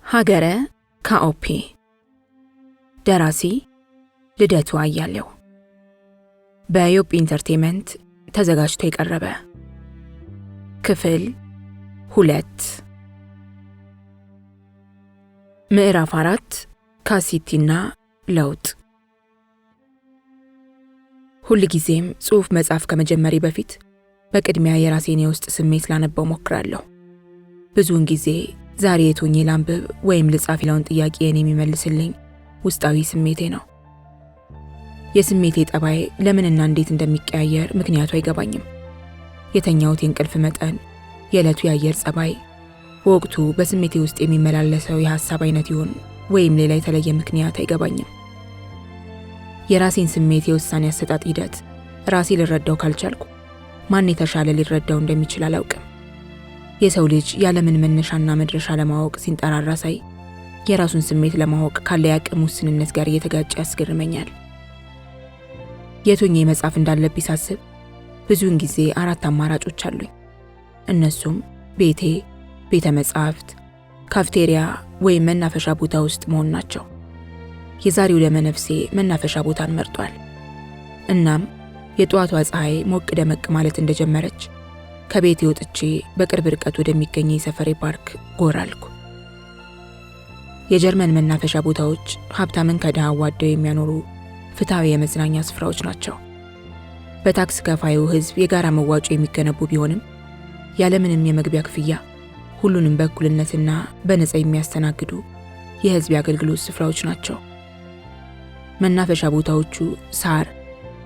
ሀገረ ካኦፔ ደራሲ ልደቱ አያሌው በዮብ ኢንተርቴይንመንት ተዘጋጅቶ የቀረበ ክፍል 2 ምዕራፍ 4 ካሲቲና ለውጥ። ሁልጊዜም ጽሑፍ መጻፍ ከመጀመሪ በፊት በቅድሚያ የራሴን የውስጥ ስሜት ላነበው ሞክራለሁ። ብዙውን ጊዜ ዛሬ የት ሆኜ ላንብብ ወይም ልጻፍ ይለውን ጥያቄን የሚመልስልኝ ውስጣዊ ስሜቴ ነው። የስሜቴ ጠባይ ለምንና እንዴት እንደሚቀያየር ምክንያቱ አይገባኝም። የተኛሁት የእንቅልፍ መጠን፣ የዕለቱ የአየር ጸባይ፣ በወቅቱ በስሜቴ ውስጥ የሚመላለሰው የሐሳብ አይነት ይሁን ወይም ሌላ የተለየ ምክንያት አይገባኝም። የራሴን ስሜት የውሳኔ አሰጣጥ ሂደት ራሴ ልረዳው ካልቻልኩ ማን የተሻለ ሊረዳው እንደሚችል አላውቅም። የሰው ልጅ ያለምን መነሻና መድረሻ ለማወቅ ሲንጠራራ ሳይ የራሱን ስሜት ለማወቅ ካለ የአቅም ውስንነት ጋር እየተጋጨ ያስገርመኛል። የት ሆኜ መጻፍ እንዳለብኝ ሳስብ ብዙውን ጊዜ 4 አማራጮች አሉኝ። እነሱም ቤቴ፣ ቤተ መጻሕፍት፣ ካፍቴሪያ ወይም መናፈሻ ቦታ ውስጥ መሆን ናቸው። የዛሬው ደመነፍሴ መናፈሻ ቦታን መርጧል። እናም የጠዋቷ ፀሐይ ሞቅ ደመቅ ማለት እንደጀመረች ከቤቴ ወጥቼ በቅርብ ርቀት ወደሚገኝ የሰፈሬ ፓርክ ጎራ አልኩ። የጀርመን መናፈሻ ቦታዎች ሀብታምን ከድሃ አዋደው የሚያኖሩ ፍትሐዊ የመዝናኛ ስፍራዎች ናቸው። በታክስ ከፋዩ ሕዝብ የጋራ መዋጮ የሚገነቡ ቢሆንም ያለምንም የመግቢያ ክፍያ ሁሉንም በእኩልነትና በነፃ የሚያስተናግዱ የሕዝብ የአገልግሎት ስፍራዎች ናቸው። መናፈሻ ቦታዎቹ ሳር፣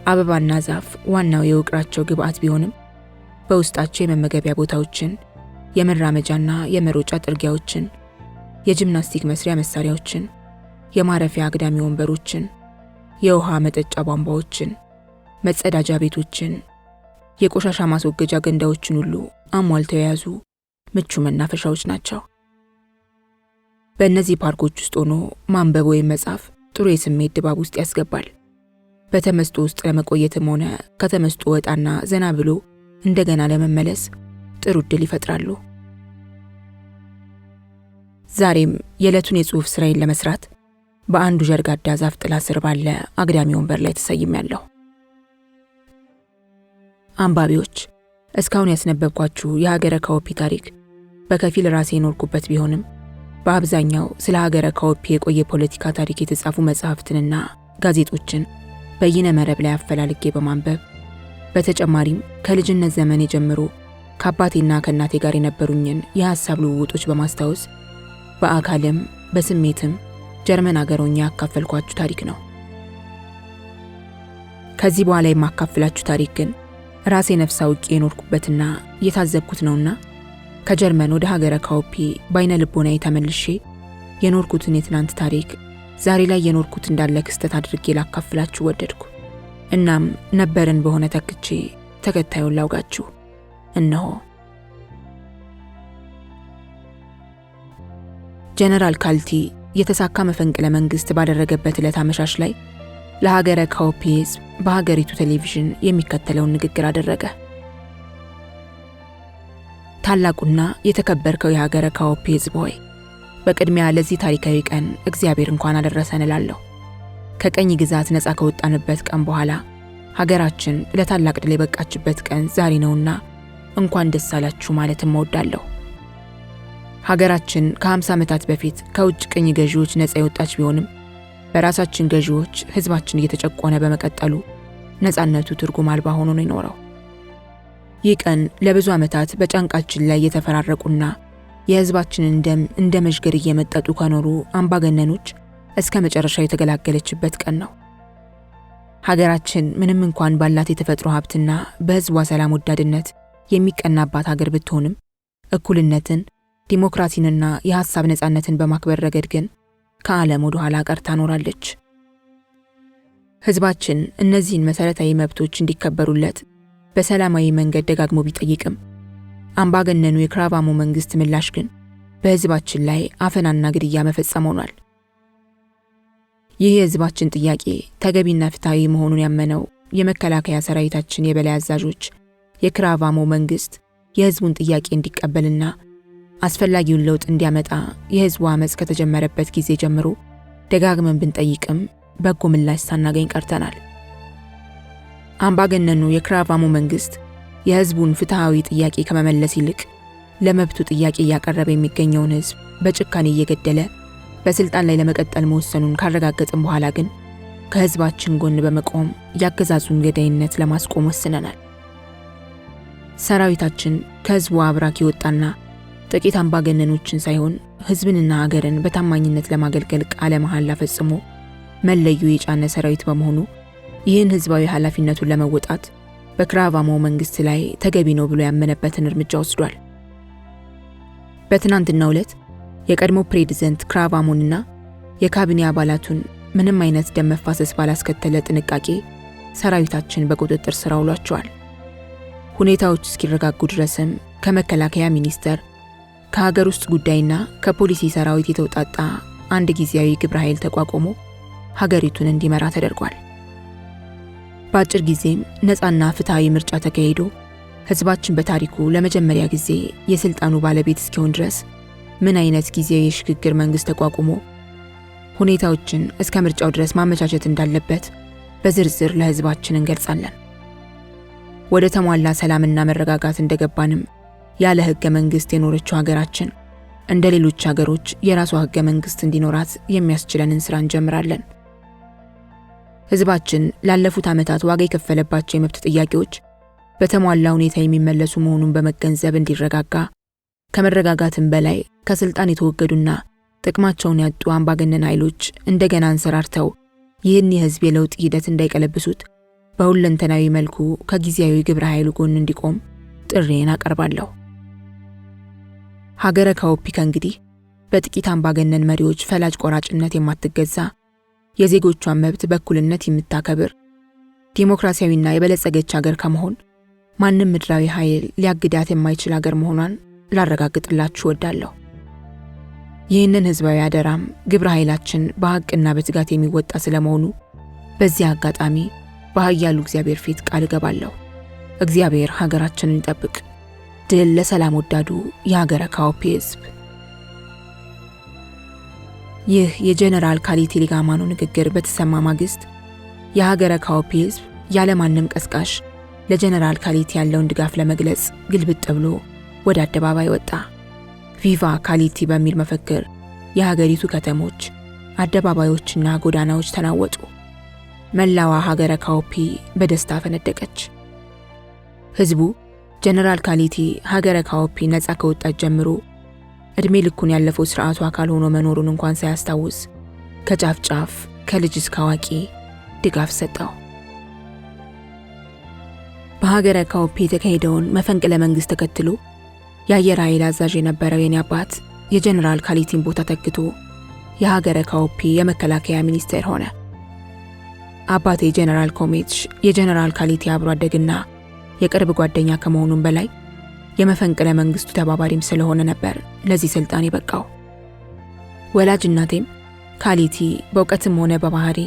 አበባና ዛፍ ዋናው የውቅራቸው ግብዓት ቢሆንም በውስጣቸው የመመገቢያ ቦታዎችን፣ የመራመጃና የመሮጫ ጥርጊያዎችን፣ የጂምናስቲክ መስሪያ መሳሪያዎችን፣ የማረፊያ አግዳሚ ወንበሮችን፣ የውሃ መጠጫ ቧንቧዎችን፣ መጸዳጃ ቤቶችን፣ የቆሻሻ ማስወገጃ ገንዳዎችን ሁሉ አሟልተው የያዙ ምቹ መናፈሻዎች ናቸው። በእነዚህ ፓርኮች ውስጥ ሆኖ ማንበብ ወይም መጻፍ ጥሩ የስሜት ድባብ ውስጥ ያስገባል። በተመስጦ ውስጥ ለመቆየትም ሆነ ከተመስጦ ወጣና ዘና ብሎ እንደገና ለመመለስ ጥሩ ዕድል ይፈጥራሉ። ዛሬም የዕለቱን የጽሑፍ ስራዬን ለመስራት በአንዱ ጀርጋዳ ዛፍ ጥላ ስር ባለ አግዳሚ ወንበር ላይ ተሰይሜያለሁ። አንባቢዎች፣ እስካሁን ያስነበብኳችሁ የሀገረ ካኦፔ ታሪክ በከፊል ራሴ የኖርኩበት ቢሆንም በአብዛኛው ስለ ሀገረ ካኦፔ የቆየ ፖለቲካ ታሪክ የተጻፉ መጽሐፍትንና ጋዜጦችን በይነ መረብ ላይ አፈላልጌ በማንበብ በተጨማሪም ከልጅነት ዘመኔ ጀምሮ ከአባቴና ከእናቴ ጋር የነበሩኝን የሐሳብ ልውውጦች በማስታወስ በአካልም በስሜትም ጀርመን አገር ሆኜ ያካፈልኳችሁ ታሪክ ነው። ከዚህ በኋላ የማካፍላችሁ ታሪክ ግን ራሴ ነፍስ አውቄ የኖርኩበትና እየታዘብኩት ነውና ከጀርመን ወደ ሀገረ ካኦፔ በአይነ ልቦናዬ ተመልሼ የኖርኩትን የትናንት ታሪክ ዛሬ ላይ የኖርኩት እንዳለ ክስተት አድርጌ ላካፍላችሁ ወደድኩ። እናም ነበርን በሆነ ተክቼ ተከታዩን ላውጋችሁ እነሆ። ጀነራል ካልቲ የተሳካ መፈንቅለ መንግስት ባደረገበት ዕለት አመሻሽ ላይ ለሀገረ ካኦፔ ሕዝብ በሀገሪቱ ቴሌቪዥን የሚከተለውን ንግግር አደረገ። ታላቁና የተከበርከው የሀገረ ካኦፔ ሕዝብ ሆይ፣ በቅድሚያ ለዚህ ታሪካዊ ቀን እግዚአብሔር እንኳን አደረሰን እላለሁ። ከቀኝ ግዛት ነፃ ከወጣንበት ቀን በኋላ ሀገራችን ለታላቅ ድል የበቃችበት ቀን ዛሬ ነውና እንኳን ደስ አላችሁ ማለትም እወዳለሁ። ሀገራችን ከ50 ዓመታት በፊት ከውጭ ቅኝ ገዢዎች ነፃ የወጣች ቢሆንም በራሳችን ገዢዎች ሕዝባችን እየተጨቆነ በመቀጠሉ ነፃነቱ ትርጉም አልባ ሆኖ ነው የኖረው። ይህ ቀን ለብዙ ዓመታት በጫንቃችን ላይ የተፈራረቁና የሕዝባችንን ደም እንደ መዥገር እየመጠጡ ከኖሩ አምባገነኖች እስከ መጨረሻው የተገላገለችበት ቀን ነው። ሀገራችን ምንም እንኳን ባላት የተፈጥሮ ሀብትና በሕዝቧ ሰላም ወዳድነት የሚቀናባት ሀገር ብትሆንም እኩልነትን፣ ዲሞክራሲንና የሐሳብ ነፃነትን በማክበር ረገድ ግን ከዓለም ወደ ኋላ ቀርታ ኖራለች። ሕዝባችን እነዚህን መሠረታዊ መብቶች እንዲከበሩለት በሰላማዊ መንገድ ደጋግሞ ቢጠይቅም አምባገነኑ የክራቫሞ መንግስት ምላሽ ግን በሕዝባችን ላይ አፈናና ግድያ መፈጸም ሆኗል። ይህ የሕዝባችን ጥያቄ ተገቢና ፍትሐዊ መሆኑን ያመነው የመከላከያ ሰራዊታችን የበላይ አዛዦች የክራቫሞ መንግስት የሕዝቡን ጥያቄ እንዲቀበልና አስፈላጊውን ለውጥ እንዲያመጣ የህዝቡ አመጽ ከተጀመረበት ጊዜ ጀምሮ ደጋግመን ብንጠይቅም በጎ ምላሽ ሳናገኝ ቀርተናል። አምባገነኑ የክራቫሞ መንግስት የህዝቡን ፍትሃዊ ጥያቄ ከመመለስ ይልቅ ለመብቱ ጥያቄ እያቀረበ የሚገኘውን ህዝብ በጭካኔ እየገደለ በስልጣን ላይ ለመቀጠል መወሰኑን ካረጋገጥን በኋላ ግን ከህዝባችን ጎን በመቆም ያገዛዙን ገዳይነት ለማስቆም ወስነናል። ሰራዊታችን ከህዝቡ አብራክ የወጣና ጥቂት አምባገነኖችን ሳይሆን ህዝብንና ሀገርን በታማኝነት ለማገልገል ቃለ መሐላ ፈጽሞ መለዮ የጫነ ሰራዊት በመሆኑ ይህን ህዝባዊ ኃላፊነቱን ለመወጣት በክራቫሞ መንግስት ላይ ተገቢ ነው ብሎ ያመነበትን እርምጃ ወስዷል። በትናንትናው ዕለት የቀድሞ ፕሬዝዳንት ክራቫሞንና የካቢኔ አባላቱን ምንም አይነት ደም መፋሰስ ባላስከተለ ጥንቃቄ ሰራዊታችን በቁጥጥር ስር አውሏቸዋል። ሁኔታዎች እስኪረጋጉ ድረስም ከመከላከያ ሚኒስቴር፣ ከሀገር ውስጥ ጉዳይና ከፖሊሲ ሰራዊት የተውጣጣ አንድ ጊዜያዊ ግብረ ኃይል ተቋቁሞ ሀገሪቱን እንዲመራ ተደርጓል። በአጭር ጊዜም ነፃና ፍትሃዊ ምርጫ ተካሂዶ ህዝባችን በታሪኩ ለመጀመሪያ ጊዜ የስልጣኑ ባለቤት እስኪሆን ድረስ ምን አይነት ጊዜያዊ የሽግግር መንግስት ተቋቁሞ ሁኔታዎችን እስከ ምርጫው ድረስ ማመቻቸት እንዳለበት በዝርዝር ለህዝባችን እንገልጻለን። ወደ ተሟላ ሰላምና መረጋጋት እንደገባንም ያለ ህገ መንግስት የኖረችው ሀገራችን እንደ ሌሎች ሀገሮች የራሷ ህገ መንግስት እንዲኖራት የሚያስችለንን ስራ እንጀምራለን። ህዝባችን ላለፉት ዓመታት ዋጋ የከፈለባቸው የመብት ጥያቄዎች በተሟላ ሁኔታ የሚመለሱ መሆኑን በመገንዘብ እንዲረጋጋ፣ ከመረጋጋትም በላይ ከስልጣን የተወገዱና ጥቅማቸውን ያጡ አምባገነን ኃይሎች እንደገና አንሰራርተው ይህን የህዝብ የለውጥ ሂደት እንዳይቀለብሱት በሁለንተናዊ መልኩ ከጊዜያዊ ግብረ ኃይሉ ጎን እንዲቆም ጥሪዬን አቀርባለሁ። ሀገረ ካኦፒ ከእንግዲህ በጥቂት አምባገነን መሪዎች ፈላጭ ቆራጭነት የማትገዛ፣ የዜጎቿን መብት በእኩልነት የምታከብር ዲሞክራሲያዊና የበለጸገች ሀገር ከመሆን ማንም ምድራዊ ኃይል ሊያግዳት የማይችል ሀገር መሆኗን ላረጋግጥላችሁ እወዳለሁ። ይህንን ህዝባዊ አደራም ግብረ ኃይላችን በሐቅና በትጋት የሚወጣ ስለመሆኑ በዚህ አጋጣሚ በኃያሉ እግዚአብሔር ፊት ቃል እገባለሁ። እግዚአብሔር ሀገራችንን ይጠብቅ። ድል ለሰላም ወዳዱ የሀገረ ካኦፒ ህዝብ። ይህ የጀነራል ካሊቲ ሊጋማኖ ንግግር በተሰማ ማግስት የሀገረ ካኦፒ ህዝብ ያለማንም ቀስቃሽ ለጀነራል ካሊቲ ያለውን ድጋፍ ለመግለጽ ግልብጥ ብሎ ወደ አደባባይ ወጣ። ቪቫ ካሊቲ በሚል መፈክር የሀገሪቱ ከተሞች፣ አደባባዮችና ጎዳናዎች ተናወጡ። መላዋ ሀገረ ካኦፒ በደስታ ፈነደቀች። ህዝቡ ጀነራል ካሊቲ ሀገረ ካኦፒ ነፃ ከወጣች ጀምሮ እድሜ ልኩን ያለፈው ስርዓቱ አካል ሆኖ መኖሩን እንኳን ሳያስታውስ ከጫፍ ጫፍ ከልጅ እስከ አዋቂ ድጋፍ ሰጠው። በሀገረ ካኦፒ የተካሄደውን መፈንቅለ መንግስት ተከትሎ የአየር ኃይል አዛዥ የነበረው የኔ አባት የጀነራል ካሊቲን ቦታ ተክቶ የሀገረ ካኦፒ የመከላከያ ሚኒስቴር ሆነ። አባቴ ጀነራል ኮሜች የጀነራል ካሊቲ አብሮ አደግና የቅርብ ጓደኛ ከመሆኑም በላይ የመፈንቅለ መንግስቱ ተባባሪም ስለሆነ ነበር ለዚህ ስልጣን የበቃው። ወላጅ እናቴም ካሊቲ በእውቀትም ሆነ በባህሪ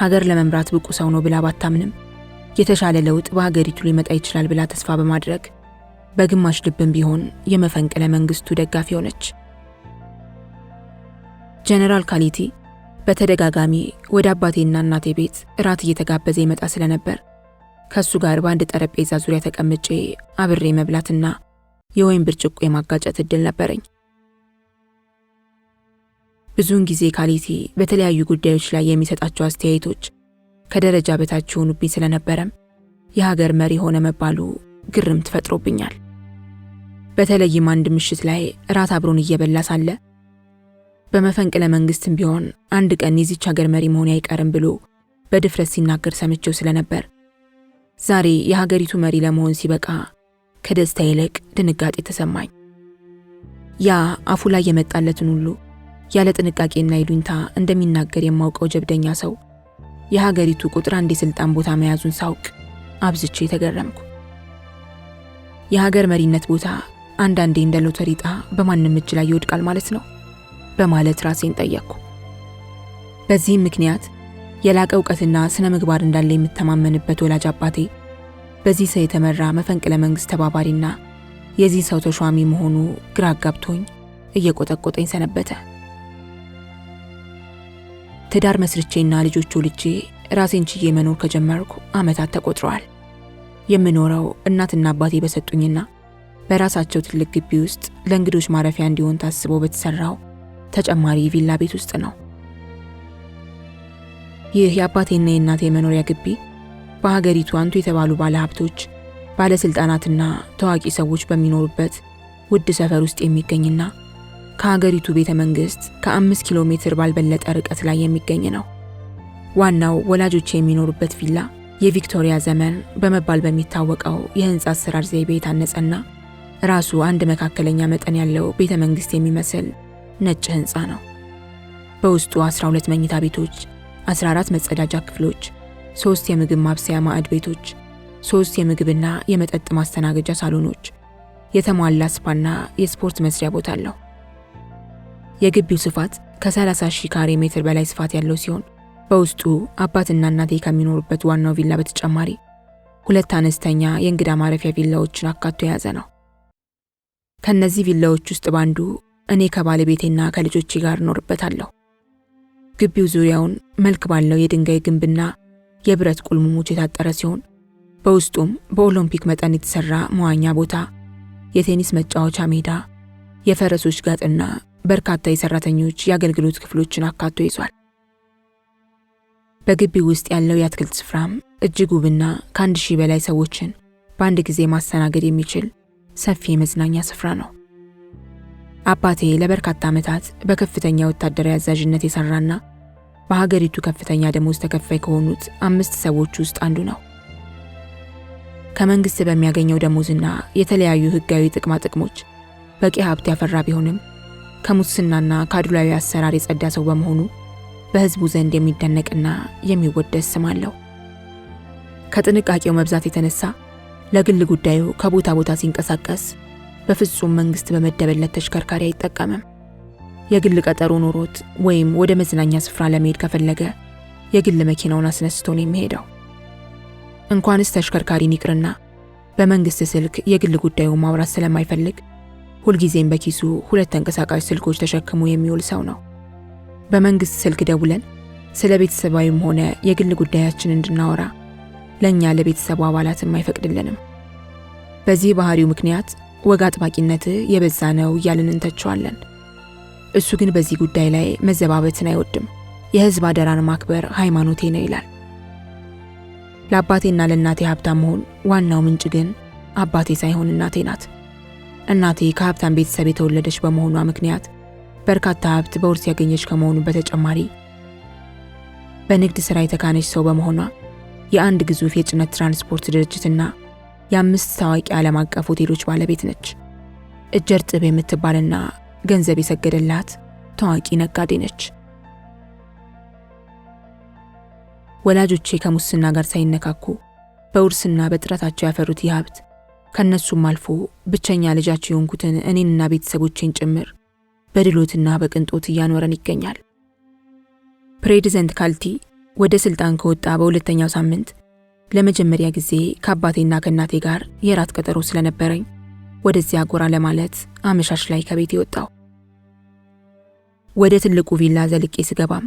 ሀገር ለመምራት ብቁ ሰው ነው ብላ ባታምንም የተሻለ ለውጥ በሀገሪቱ ሊመጣ ይችላል ብላ ተስፋ በማድረግ በግማሽ ልብም ቢሆን የመፈንቅለ መንግስቱ ደጋፊ ሆነች። ጀነራል ካሊቲ በተደጋጋሚ ወደ አባቴና እናቴ ቤት እራት እየተጋበዘ ይመጣ ስለነበር ከሱ ጋር በአንድ ጠረጴዛ ዙሪያ ተቀምጬ አብሬ መብላትና የወይን ብርጭቆ የማጋጨት እድል ነበረኝ። ብዙውን ጊዜ ካሊቲ በተለያዩ ጉዳዮች ላይ የሚሰጣቸው አስተያየቶች ከደረጃ በታች ሆኑብኝ ስለነበረም የሀገር መሪ ሆነ መባሉ ግርም ተፈጥሮብኛል። በተለይም አንድ ምሽት ላይ እራት አብሮን እየበላ ሳለ በመፈንቅለ መንግስትም ቢሆን አንድ ቀን የዚች ሀገር መሪ መሆን አይቀርም ብሎ በድፍረት ሲናገር ሰምቼው ስለነበር ዛሬ የሀገሪቱ መሪ ለመሆን ሲበቃ ከደስታ ይልቅ ድንጋጤ ተሰማኝ። ያ አፉ ላይ የመጣለትን ሁሉ ያለ ጥንቃቄና ይሉኝታ እንደሚናገር የማውቀው ጀብደኛ ሰው የሀገሪቱ ቁጥር አንድ የስልጣን ቦታ መያዙን ሳውቅ አብዝቼ ተገረምኩ። የሀገር መሪነት ቦታ አንዳንዴ እንደ ሎተሪ ዕጣ በማንም እጅ ላይ ይወድቃል ማለት ነው በማለት ራሴን ጠየቅኩ። በዚህም ምክንያት የላቀ እውቀትና ስነ ምግባር እንዳለ የምተማመንበት ወላጅ አባቴ በዚህ ሰው የተመራ መፈንቅለ መንግስት ተባባሪና የዚህ ሰው ተሿሚ መሆኑ ግራ አጋብቶኝ እየቆጠቆጠኝ ሰነበተ። ትዳር መስርቼና ልጆች ወልጄ ራሴን ችዬ መኖር ከጀመርኩ ዓመታት ተቆጥረዋል። የምኖረው እናትና አባቴ በሰጡኝና በራሳቸው ትልቅ ግቢ ውስጥ ለእንግዶች ማረፊያ እንዲሆን ታስቦ በተሰራው ተጨማሪ ቪላ ቤት ውስጥ ነው። ይህ የአባቴና የእናቴ መኖሪያ ግቢ በሀገሪቱ አንቱ የተባሉ ባለሀብቶች፣ ባለስልጣናትና ታዋቂ ሰዎች በሚኖሩበት ውድ ሰፈር ውስጥ የሚገኝና ከሀገሪቱ ቤተ መንግስት ከ5 ኪሎ ሜትር ባልበለጠ ርቀት ላይ የሚገኝ ነው። ዋናው ወላጆች የሚኖሩበት ቪላ የቪክቶሪያ ዘመን በመባል በሚታወቀው የህንጻ አሰራር ዘይቤ የታነጸና ራሱ አንድ መካከለኛ መጠን ያለው ቤተ መንግስት የሚመስል ነጭ ህንጻ ነው። በውስጡ 12 መኝታ ቤቶች፣ 14 መጸዳጃ ክፍሎች፣ 3 የምግብ ማብሰያ ማዕድ ቤቶች፣ 3 የምግብና የመጠጥ ማስተናገጃ ሳሎኖች፣ የተሟላ ስፓና የስፖርት መስሪያ ቦታ አለው። የግቢው ስፋት ከ30,000 ካሬ ሜትር በላይ ስፋት ያለው ሲሆን በውስጡ አባትና እናቴ ከሚኖሩበት ዋናው ቪላ በተጨማሪ 2 አነስተኛ የእንግዳ ማረፊያ ቪላዎችን አካቶ የያዘ ነው። ከነዚህ ቪላዎች ውስጥ ባንዱ እኔ ከባለቤቴና ከልጆቼ ጋር እኖርበታለሁ። ግቢው ዙሪያውን መልክ ባለው የድንጋይ ግንብና የብረት ቁልሙሞች የታጠረ ሲሆን በውስጡም በኦሎምፒክ መጠን የተሰራ መዋኛ ቦታ፣ የቴኒስ መጫወቻ ሜዳ፣ የፈረሶች ጋጥና በርካታ የሰራተኞች የአገልግሎት ክፍሎችን አካቶ ይዟል። በግቢው ውስጥ ያለው የአትክልት ስፍራም እጅግ ውብና ከ1000 በላይ ሰዎችን በአንድ ጊዜ ማስተናገድ የሚችል ሰፊ የመዝናኛ ስፍራ ነው። አባቴ ለበርካታ ዓመታት በከፍተኛ ወታደራዊ አዛዥነት የሰራና በሀገሪቱ ከፍተኛ ደሞዝ ተከፋይ ከሆኑት 5 ሰዎች ውስጥ አንዱ ነው። ከመንግስት በሚያገኘው ደሞዝና የተለያዩ ህጋዊ ጥቅማ ጥቅሞች በቂ ሀብት ያፈራ ቢሆንም ከሙስናና ከአድሏዊ አሰራር የጸዳ ሰው በመሆኑ በህዝቡ ዘንድ የሚደነቅና የሚወደስ ስም አለው። ከጥንቃቄው መብዛት የተነሳ ለግል ጉዳዩ ከቦታ ቦታ ሲንቀሳቀስ በፍጹም መንግስት በመደበለት ተሽከርካሪ አይጠቀምም። የግል ቀጠሮ ኖሮት ወይም ወደ መዝናኛ ስፍራ ለመሄድ ከፈለገ የግል መኪናውን አስነስቶ ነው የሚሄደው። እንኳንስ ተሽከርካሪን ይቅርና በመንግስት ስልክ የግል ጉዳዩን ማውራት ስለማይፈልግ ሁልጊዜም በኪሱ 2 ተንቀሳቃሽ ስልኮች ተሸክሞ የሚውል ሰው ነው። በመንግስት ስልክ ደውለን ስለ ቤተሰባዊም ሆነ የግል ጉዳያችን እንድናወራ ለኛ ለቤተሰቡ አባላትም አይፈቅድልንም። በዚህ ባህሪው ምክንያት ወግ አጥባቂነት የበዛ ነው እያልን እንተቸዋለን። እሱ ግን በዚህ ጉዳይ ላይ መዘባበትን አይወድም። የህዝብ አደራን ማክበር ሃይማኖቴ ነው ይላል። ለአባቴና ለእናቴ ሀብታም መሆን ዋናው ምንጭ ግን አባቴ ሳይሆን እናቴ ናት። እናቴ ከሀብታም ቤተሰብ የተወለደች በመሆኗ ምክንያት በርካታ ሀብት በውርስ ያገኘች ከመሆኑ በተጨማሪ በንግድ ሥራ የተካነች ሰው በመሆኗ የአንድ ግዙፍ የጭነት ትራንስፖርት ድርጅትና የ5 ታዋቂ ዓለም አቀፍ ሆቴሎች ባለቤት ነች። እጀ እርጥብ የምትባልና ገንዘብ የሰገደላት ታዋቂ ነጋዴ ነች። ወላጆቼ ከሙስና ጋር ሳይነካኩ በውርስና በጥረታቸው ያፈሩት ይህ ሀብት ከነሱም አልፎ ብቸኛ ልጃቸው የሆንኩትን እኔንና ቤተሰቦቼን ጭምር በድሎትና በቅንጦት እያኖረን ይገኛል። ፕሬዚደንት ካልቲ ወደ ስልጣን ከወጣ በሁለተኛው ሳምንት ለመጀመሪያ ጊዜ ከአባቴና ከእናቴ ጋር የራት ቀጠሮ ስለነበረኝ ወደዚያ ጎራ ለማለት አመሻሽ ላይ ከቤት የወጣው። ወደ ትልቁ ቪላ ዘልቄ ስገባም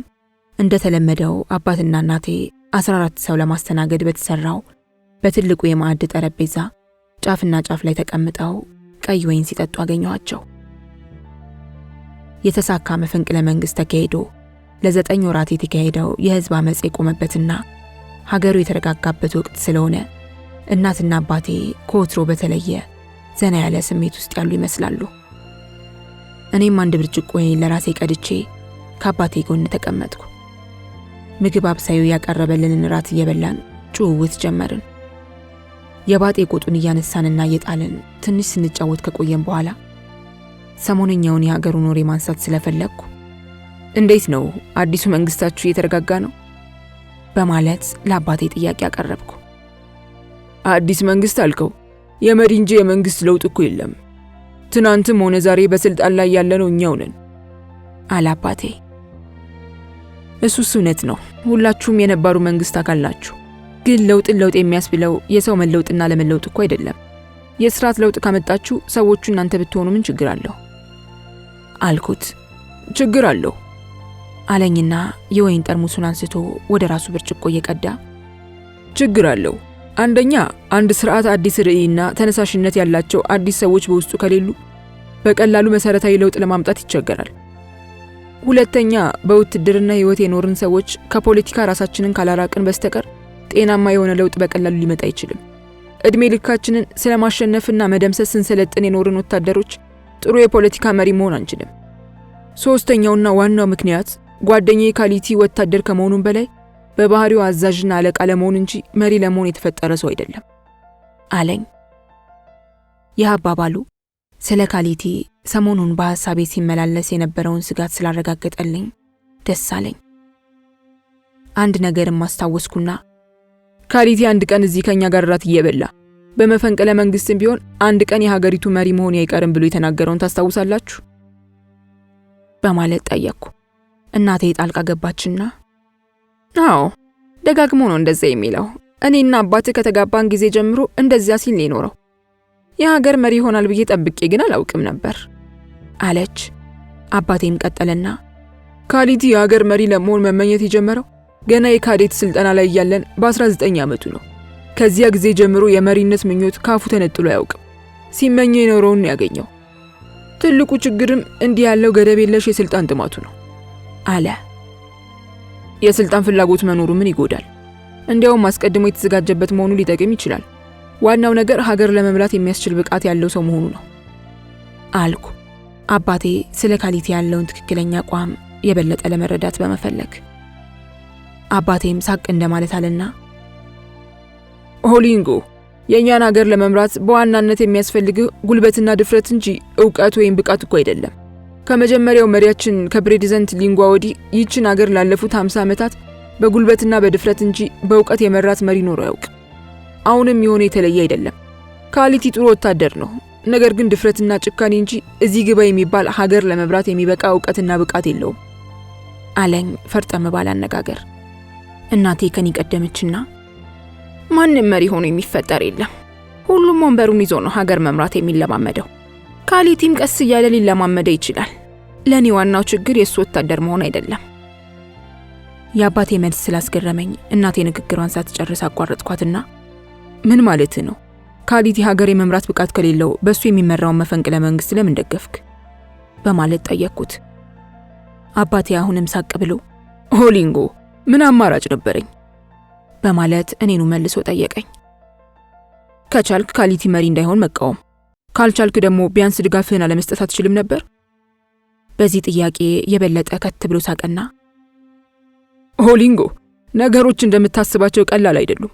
እንደተለመደው አባትና እናቴ 14 ሰው ለማስተናገድ በተሰራው በትልቁ የማዕድ ጠረጴዛ ጫፍና ጫፍ ላይ ተቀምጠው ቀይ ወይን ሲጠጡ አገኘኋቸው። የተሳካ መፈንቅለ መንግስት ተካሄዶ ለ9 ወራት የተካሄደው የህዝብ አመጽ የቆመበትና ሀገሩ የተረጋጋበት ወቅት ስለሆነ እናትና አባቴ ከወትሮ በተለየ ዘና ያለ ስሜት ውስጥ ያሉ ይመስላሉ። እኔም አንድ ብርጭቆ ወይን ለራሴ ቀድቼ ከአባቴ ጎን ተቀመጥኩ። ምግብ አብሳዩ ያቀረበልንን ራት እየበላን ጭውውት ጀመርን። የባጤ ቆጡን እያነሳንና እየጣልን ትንሽ ስንጫወት ከቆየን በኋላ ሰሞነኛውን የሀገሩን ወሬ ማንሳት ስለፈለግኩ እንዴት ነው አዲሱ መንግስታችሁ እየተረጋጋ ነው በማለት ለአባቴ ጥያቄ አቀረብኩ። አዲስ መንግስት አልከው? የመሪ እንጂ የመንግስት ለውጥ እኮ የለም። ትናንትም ሆነ ዛሬ በስልጣን ላይ ያለነው እኛው ነን አለ አባቴ። እሱስ እውነት ነው። ሁላችሁም የነባሩ መንግስት አካል ናችሁ። ግን ለውጥ የሚያስብለው የሰው መለውጥና ለመለውጥ እኮ አይደለም። የስርዓት ለውጥ ካመጣችሁ ሰዎቹ እናንተ ብትሆኑ ምን ችግር አለው አልኩት። ችግር አለው አለኝና የወይን ጠርሙሱን አንስቶ ወደ ራሱ ብርጭቆ እየቀዳ ችግር አለው። አንደኛ አንድ ስርዓት አዲስ ርዕይና ተነሳሽነት ያላቸው አዲስ ሰዎች በውስጡ ከሌሉ በቀላሉ መሰረታዊ ለውጥ ለማምጣት ይቸገራል። ሁለተኛ በውትድርና ህይወት የኖርን ሰዎች ከፖለቲካ ራሳችንን ካላራቅን በስተቀር ጤናማ የሆነ ለውጥ በቀላሉ ሊመጣ አይችልም። እድሜ ልካችንን ስለማሸነፍና መደምሰስ ስንሰለጥን የኖርን ወታደሮች ጥሩ የፖለቲካ መሪ መሆን አንችልም። ሶስተኛውና ዋናው ምክንያት ጓደኛዬ ካሊቲ ወታደር ከመሆኑም በላይ በባህሪው አዛዥና አለቃ ለመሆን እንጂ መሪ ለመሆን የተፈጠረ ሰው አይደለም አለኝ። ይህ አባባሉ ስለ ካሊቲ ሰሞኑን በሐሳቤ ሲመላለስ የነበረውን ስጋት ስላረጋገጠልኝ ደስ አለኝ። አንድ ነገርም ማስታወስኩና ካሊቲ አንድ ቀን እዚህ ከኛ ጋር ራት እየበላ በመፈንቅለ መንግስትም ቢሆን አንድ ቀን የሀገሪቱ መሪ መሆን አይቀርም ብሎ የተናገረውን ታስታውሳላችሁ በማለት ጠየቅኩ። እናቴ ጣልቃ ገባችና አዎ ደጋግሞ ነው እንደዛ የሚለው። እኔና አባቴ ከተጋባን ጊዜ ጀምሮ እንደዚያ ሲል ነው የኖረው። የሀገር መሪ ይሆናል ብዬ ጠብቄ ግን አላውቅም ነበር አለች። አባቴም ቀጠለና ካሊቲ የሀገር መሪ ለመሆን መመኘት የጀመረው ገና የካዴት ስልጠና ላይ ያለን በ19 ዓመቱ ነው። ከዚያ ጊዜ ጀምሮ የመሪነት ምኞት ካፉ ተነጥሎ አያውቅም። ሲመኝ የኖረውን ያገኘው። ትልቁ ችግርም እንዲህ ያለው ገደብ የለሽ የስልጣን ጥማቱ ነው አለ። የስልጣን ፍላጎት መኖሩ ምን ይጎዳል? እንዲያውም አስቀድሞ የተዘጋጀበት መሆኑ ሊጠቅም ይችላል። ዋናው ነገር ሀገር ለመምራት የሚያስችል ብቃት ያለው ሰው መሆኑ ነው አልኩ። አባቴ ስለ ካሊቲ ያለውን ትክክለኛ አቋም የበለጠ ለመረዳት በመፈለግ አባቴም ሳቅ እንደማለት አለና ሆሊንጎ የኛን ሀገር ለመምራት በዋናነት የሚያስፈልግ ጉልበትና ድፍረት እንጂ ዕውቀት ወይም ብቃት እኮ አይደለም። ከመጀመሪያው መሪያችን ከፕሬዚዳንት ሊንጓ ወዲህ ይህችን ሀገር ላለፉት 50 ዓመታት በጉልበትና በድፍረት እንጂ በዕውቀት የመራት መሪ ኖሮ ያውቅ። አሁንም የሆነ የተለየ አይደለም። ካሊቲ ጥሩ ወታደር ነው፣ ነገር ግን ድፍረትና ጭካኔ እንጂ እዚህ ግባ የሚባል ሀገር ለመምራት የሚበቃ ዕውቀትና ብቃት የለውም አለኝ ፈርጠም ባለ አነጋገር። እናቴ ከኔ ቀደመችና ማንም መሪ ሆኖ የሚፈጠር የለም፣ ሁሉም ወንበሩን ይዞ ነው ሀገር መምራት የሚለማመደው። ካሊቲም ቀስ እያለ ሊለማመደው ይችላል። ለኔ ዋናው ችግር የሱ ወታደር መሆን አይደለም። የአባቴ መልስ ስላስገረመኝ እናቴ ንግግሯን ሳትጨርስ አቋረጥኳትና ምን ማለት ነው? ካሊቲ ሀገር የመምራት ብቃት ከሌለው በሱ የሚመራውን መፈንቅለ መንግስት ለምን ደገፍክ? በማለት ጠየቅኩት። አባቴ አሁንም ሳቅ ብሎ ሆሊንጎ ምን አማራጭ ነበረኝ? በማለት እኔኑ መልሶ ጠየቀኝ። ከቻልክ ካሊቲ መሪ እንዳይሆን መቃወም፣ ካልቻልክ ደግሞ ቢያንስ ድጋፍህን አለመስጠት አትችልም ነበር? በዚህ ጥያቄ የበለጠ ከት ብሎ ሳቀና ሆሊንጎ ነገሮች እንደምታስባቸው ቀላል አይደሉም።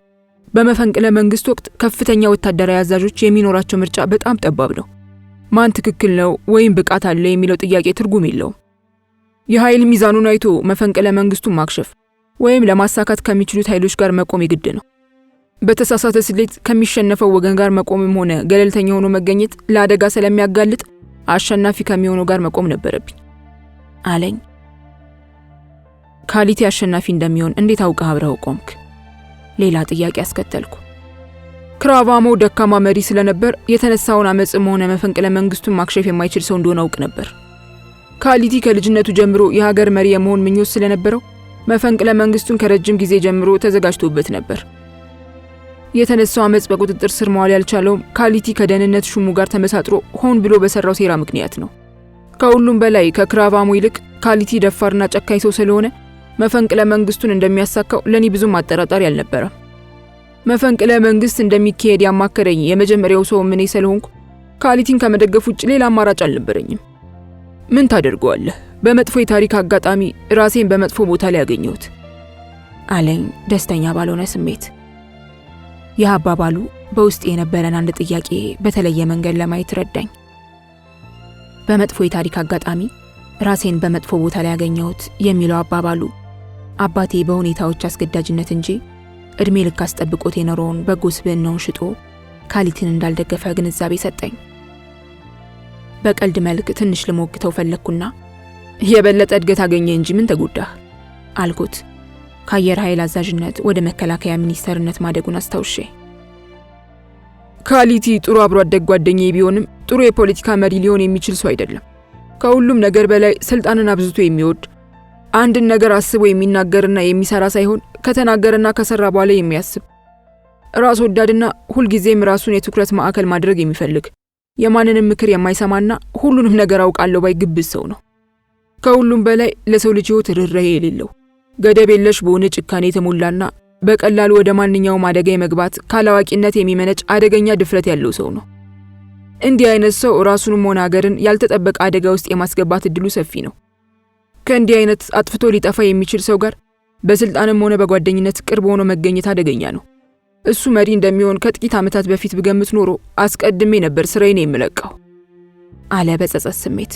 በመፈንቅለ መንግስት ወቅት ከፍተኛ ወታደራዊ አዛዦች የሚኖራቸው ምርጫ በጣም ጠባብ ነው። ማን ትክክል ነው ወይም ብቃት አለ የሚለው ጥያቄ ትርጉም የለውም። የኃይል ሚዛኑን አይቶ መፈንቅለ መንግስቱን ማክሸፍ ወይም ለማሳካት ከሚችሉት ኃይሎች ጋር መቆም የግድ ነው። በተሳሳተ ስሌት ከሚሸነፈው ወገን ጋር መቆምም ሆነ ገለልተኛ ሆኖ መገኘት ለአደጋ ስለሚያጋልጥ አሸናፊ ከሚሆነው ጋር መቆም ነበረብኝ አለኝ። ካሊቲ አሸናፊ እንደሚሆን እንዴት አውቀህ አብረው ቆምክ? ሌላ ጥያቄ አስከተልኩ። ክራቫሞ ደካማ መሪ ስለነበር የተነሳውን አመጽም ሆነ መፈንቅለ መንግስቱን ማክሸፍ የማይችል ሰው እንደሆነ አውቅ ነበር። ካሊቲ ከልጅነቱ ጀምሮ የሀገር መሪ የመሆን ምኞት ስለነበረው መፈንቅለ መንግስቱን ከረጅም ጊዜ ጀምሮ ተዘጋጅቶበት ነበር። የተነሳው አመጽ በቁጥጥር ስር መዋል ያልቻለው ካሊቲ ከደህንነት ሹሙ ጋር ተመሳጥሮ ሆን ብሎ በሰራው ሴራ ምክንያት ነው። ከሁሉም በላይ ከክራቫሞ ይልቅ ካሊቲ ደፋርና ጨካኝ ሰው ስለሆነ መፈንቅለ መንግስቱን እንደሚያሳካው ለኔ ብዙም አጠራጣሪ አልነበረም። መፈንቅለ መንግስት እንደሚካሄድ ያማከረኝ የመጀመሪያው ሰው ምን ስለሆንኩ ካሊቲን ከመደገፍ ውጭ ሌላ አማራጭ አልነበረኝም። ምን ታደርገዋለህ? በመጥፎ የታሪክ አጋጣሚ ራሴን በመጥፎ ቦታ ላይ ያገኘሁት አለኝ ደስተኛ ባልሆነ ስሜት። ይህ አባባሉ በውስጥ የነበረን አንድ ጥያቄ በተለየ መንገድ ለማየት ረዳኝ። በመጥፎ የታሪክ አጋጣሚ ራሴን በመጥፎ ቦታ ላይ ያገኘሁት የሚለው አባባሉ አባቴ በሁኔታዎች አስገዳጅነት እንጂ እድሜ ልክ አስጠብቆት የኖረውን በጎ ስብዕናውን ሽጦ ካሊቲን እንዳልደገፈ ግንዛቤ ሰጠኝ። በቀልድ መልክ ትንሽ ልሞግተው ፈለግኩና የበለጠ እድገት አገኘ እንጂ ምን ተጎዳህ አልኩት። ከአየር ኃይል አዛዥነት ወደ መከላከያ ሚኒስተርነት ማደጉን አስታውሼ ካሊቲ ጥሩ አብሮ አደግ ጓደኛዬ ቢሆንም ጥሩ የፖለቲካ መሪ ሊሆን የሚችል ሰው አይደለም። ከሁሉም ነገር በላይ ስልጣንን አብዝቶ የሚወድ አንድን ነገር አስቦ የሚናገርና የሚሰራ ሳይሆን ከተናገረና ከሰራ በኋላ የሚያስብ ራስ ወዳድና ሁልጊዜም ራሱን የትኩረት ማዕከል ማድረግ የሚፈልግ የማንንም ምክር የማይሰማና ሁሉንም ነገር አውቃለሁ ባይ ግብዝ ሰው ነው። ከሁሉም በላይ ለሰው ልጅ ሕይወት ርህራሄ የሌለው ገደብ የለሽ በሆነ ጭካኔ የተሞላና በቀላሉ ወደ ማንኛውም አደጋ የመግባት ካላዋቂነት የሚመነጭ አደገኛ ድፍረት ያለው ሰው ነው። እንዲህ አይነት ሰው ራሱንም ሆነ ሀገርን ያልተጠበቀ አደጋ ውስጥ የማስገባት እድሉ ሰፊ ነው። ከእንዲህ አይነት አጥፍቶ ሊጠፋ የሚችል ሰው ጋር በስልጣንም ሆነ በጓደኝነት ቅርብ ሆኖ መገኘት አደገኛ ነው። እሱ መሪ እንደሚሆን ከጥቂት ዓመታት በፊት ብገምት ኖሮ አስቀድሜ ነበር ስራዬን የምለቀው አለ በጸጸት ስሜት።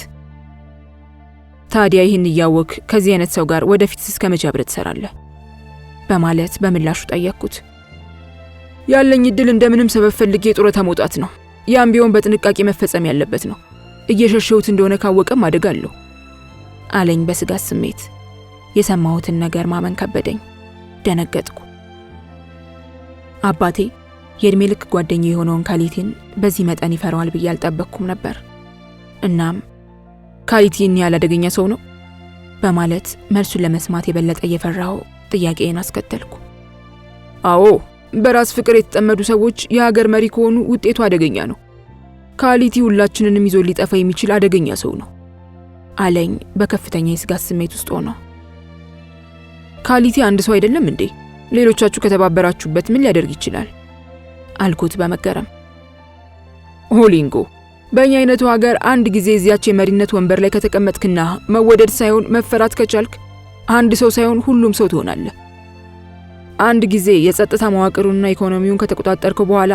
ታዲያ ይህን እያወክ ከዚህ አይነት ሰው ጋር ወደፊት እስከ መቼ አብረህ ትሰራለህ? በማለት በምላሹ ጠየቅኩት። ያለኝ እድል እንደምንም ሰበብ ፈልጌ ጡረታ መውጣት ነው። ያም ቢሆን በጥንቃቄ መፈጸም ያለበት ነው። እየሸሸሁት እንደሆነ ካወቀም አደጋ አለው አለኝ በስጋት ስሜት። የሰማሁትን ነገር ማመን ከበደኝ። ደነገጥኩ። አባቴ የእድሜ ልክ ጓደኛዬ የሆነውን ካሊቲን በዚህ መጠን ይፈራዋል ብዬ አልጠበቅኩም ነበር። እናም ካሊቲን ያለ አደገኛ ሰው ነው በማለት መልሱን ለመስማት የበለጠ እየፈራሁ ጥያቄን አስከተልኩ። አዎ፣ በራስ ፍቅር የተጠመዱ ሰዎች የሀገር መሪ ከሆኑ ውጤቱ አደገኛ ነው። ካሊቲ ሁላችንንም ይዞ ሊጠፋ የሚችል አደገኛ ሰው ነው አለኝ በከፍተኛ የስጋት ስሜት ውስጥ ሆኖ። ካሊቲ አንድ ሰው አይደለም እንዴ? ሌሎቻችሁ ከተባበራችሁበት ምን ሊያደርግ ይችላል? አልኩት በመገረም። ሆሊንጎ፣ በእኛ አይነቱ ሀገር አንድ ጊዜ እዚያች የመሪነት ወንበር ላይ ከተቀመጥክና መወደድ ሳይሆን መፈራት ከቻልክ አንድ ሰው ሳይሆን ሁሉም ሰው ትሆናለህ። አንድ ጊዜ የጸጥታ መዋቅሩንና ኢኮኖሚውን ከተቆጣጠርከው በኋላ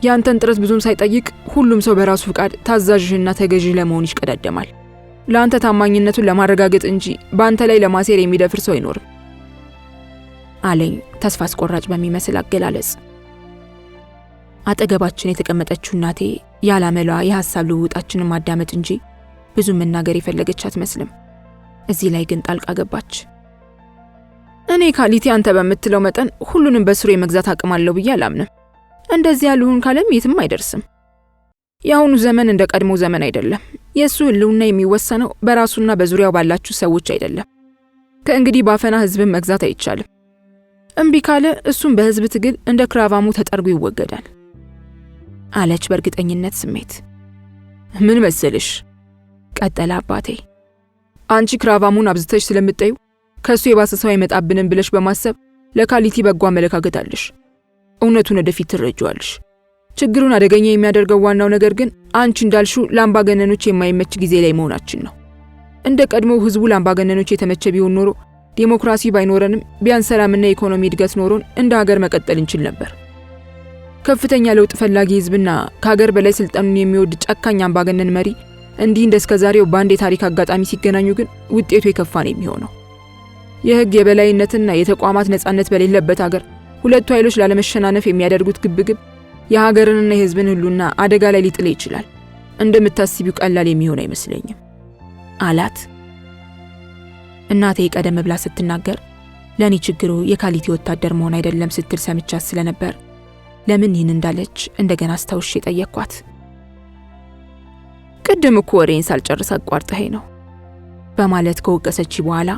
ያንተን ጥረት ብዙም ሳይጠይቅ ሁሉም ሰው በራሱ ፍቃድ ታዛዥህና ተገዢህ ለመሆን ይሽቀዳደማል። ለአንተ ታማኝነቱን ለማረጋገጥ እንጂ በአንተ ላይ ለማሴር የሚደፍር ሰው አይኖርም አለኝ ተስፋ አስቆራጭ በሚመስል አገላለጽ። አጠገባችን የተቀመጠችው እናቴ ያላመሏ የሐሳብ ልውውጣችንን ማዳመጥ እንጂ ብዙ መናገር የፈለገች አትመስልም። እዚህ ላይ ግን ጣልቃ ገባች። እኔ ካሊቲ አንተ በምትለው መጠን ሁሉንም በስሩ የመግዛት አቅም አለው ብዬ አላምንም። እንደዚህ ያሉን ካለም የትም አይደርስም። የአሁኑ ዘመን እንደ ቀድሞ ዘመን አይደለም። የእሱ ህልውና የሚወሰነው በራሱና በዙሪያው ባላችሁ ሰዎች አይደለም። ከእንግዲህ ባፈና ህዝብን መግዛት አይቻልም። እምቢ ካለ እሱም በህዝብ ትግል እንደ ክራቫሙ ተጠርጎ ይወገዳል አለች በእርግጠኝነት ስሜት። ምን መሰልሽ፣ ቀጠለ አባቴ፣ አንቺ ክራቫሙን አብዝተሽ ስለምትጠዩ ከሱ የባሰ ሰው አይመጣብንም ብለሽ በማሰብ ለካሊቲ በጎ አመለካከት አለሽ። እውነቱን ወደፊት ትረጂዋለሽ። ችግሩን አደገኛ የሚያደርገው ዋናው ነገር ግን አንቺ እንዳልሽው ለአምባገነኖች የማይመች ጊዜ ላይ መሆናችን ነው። እንደ ቀድሞው ህዝቡ ለአምባገነኖች የተመቸ ቢሆን ኖሮ ዲሞክራሲ ባይኖረንም ቢያንስ ሰላምና የኢኮኖሚ እድገት ኖሮን እንደ ሀገር መቀጠል እንችል ነበር። ከፍተኛ ለውጥ ፈላጊ ህዝብና ከሀገር በላይ ስልጣኑን የሚወድ ጨካኝ አምባገነን መሪ እንዲህ እንደስከዛሬው በአንድ የታሪክ አጋጣሚ ሲገናኙ ግን ውጤቱ የከፋ ነው የሚሆነው። የህግ የበላይነትና የተቋማት ነጻነት በሌለበት ሀገር ሁለቱ ኃይሎች ላለመሸናነፍ የሚያደርጉት ግብግብ የሀገርንና የህዝብን ህልውና አደጋ ላይ ሊጥል ይችላል። እንደምታስቢው ቀላል የሚሆን አይመስለኝም አላት። እናቴ ቀደም ብላ ስትናገር ለኔ ችግሩ የካሊቲ ወታደር መሆን አይደለም ስትል ሰምቻት ስለነበር ለምን ይህን እንዳለች እንደገና አስታውሼ ጠየቅኳት። ቅድም እኮ ወሬን ሳልጨርስ አቋርጠኸኝ ነው በማለት ከወቀሰች በኋላ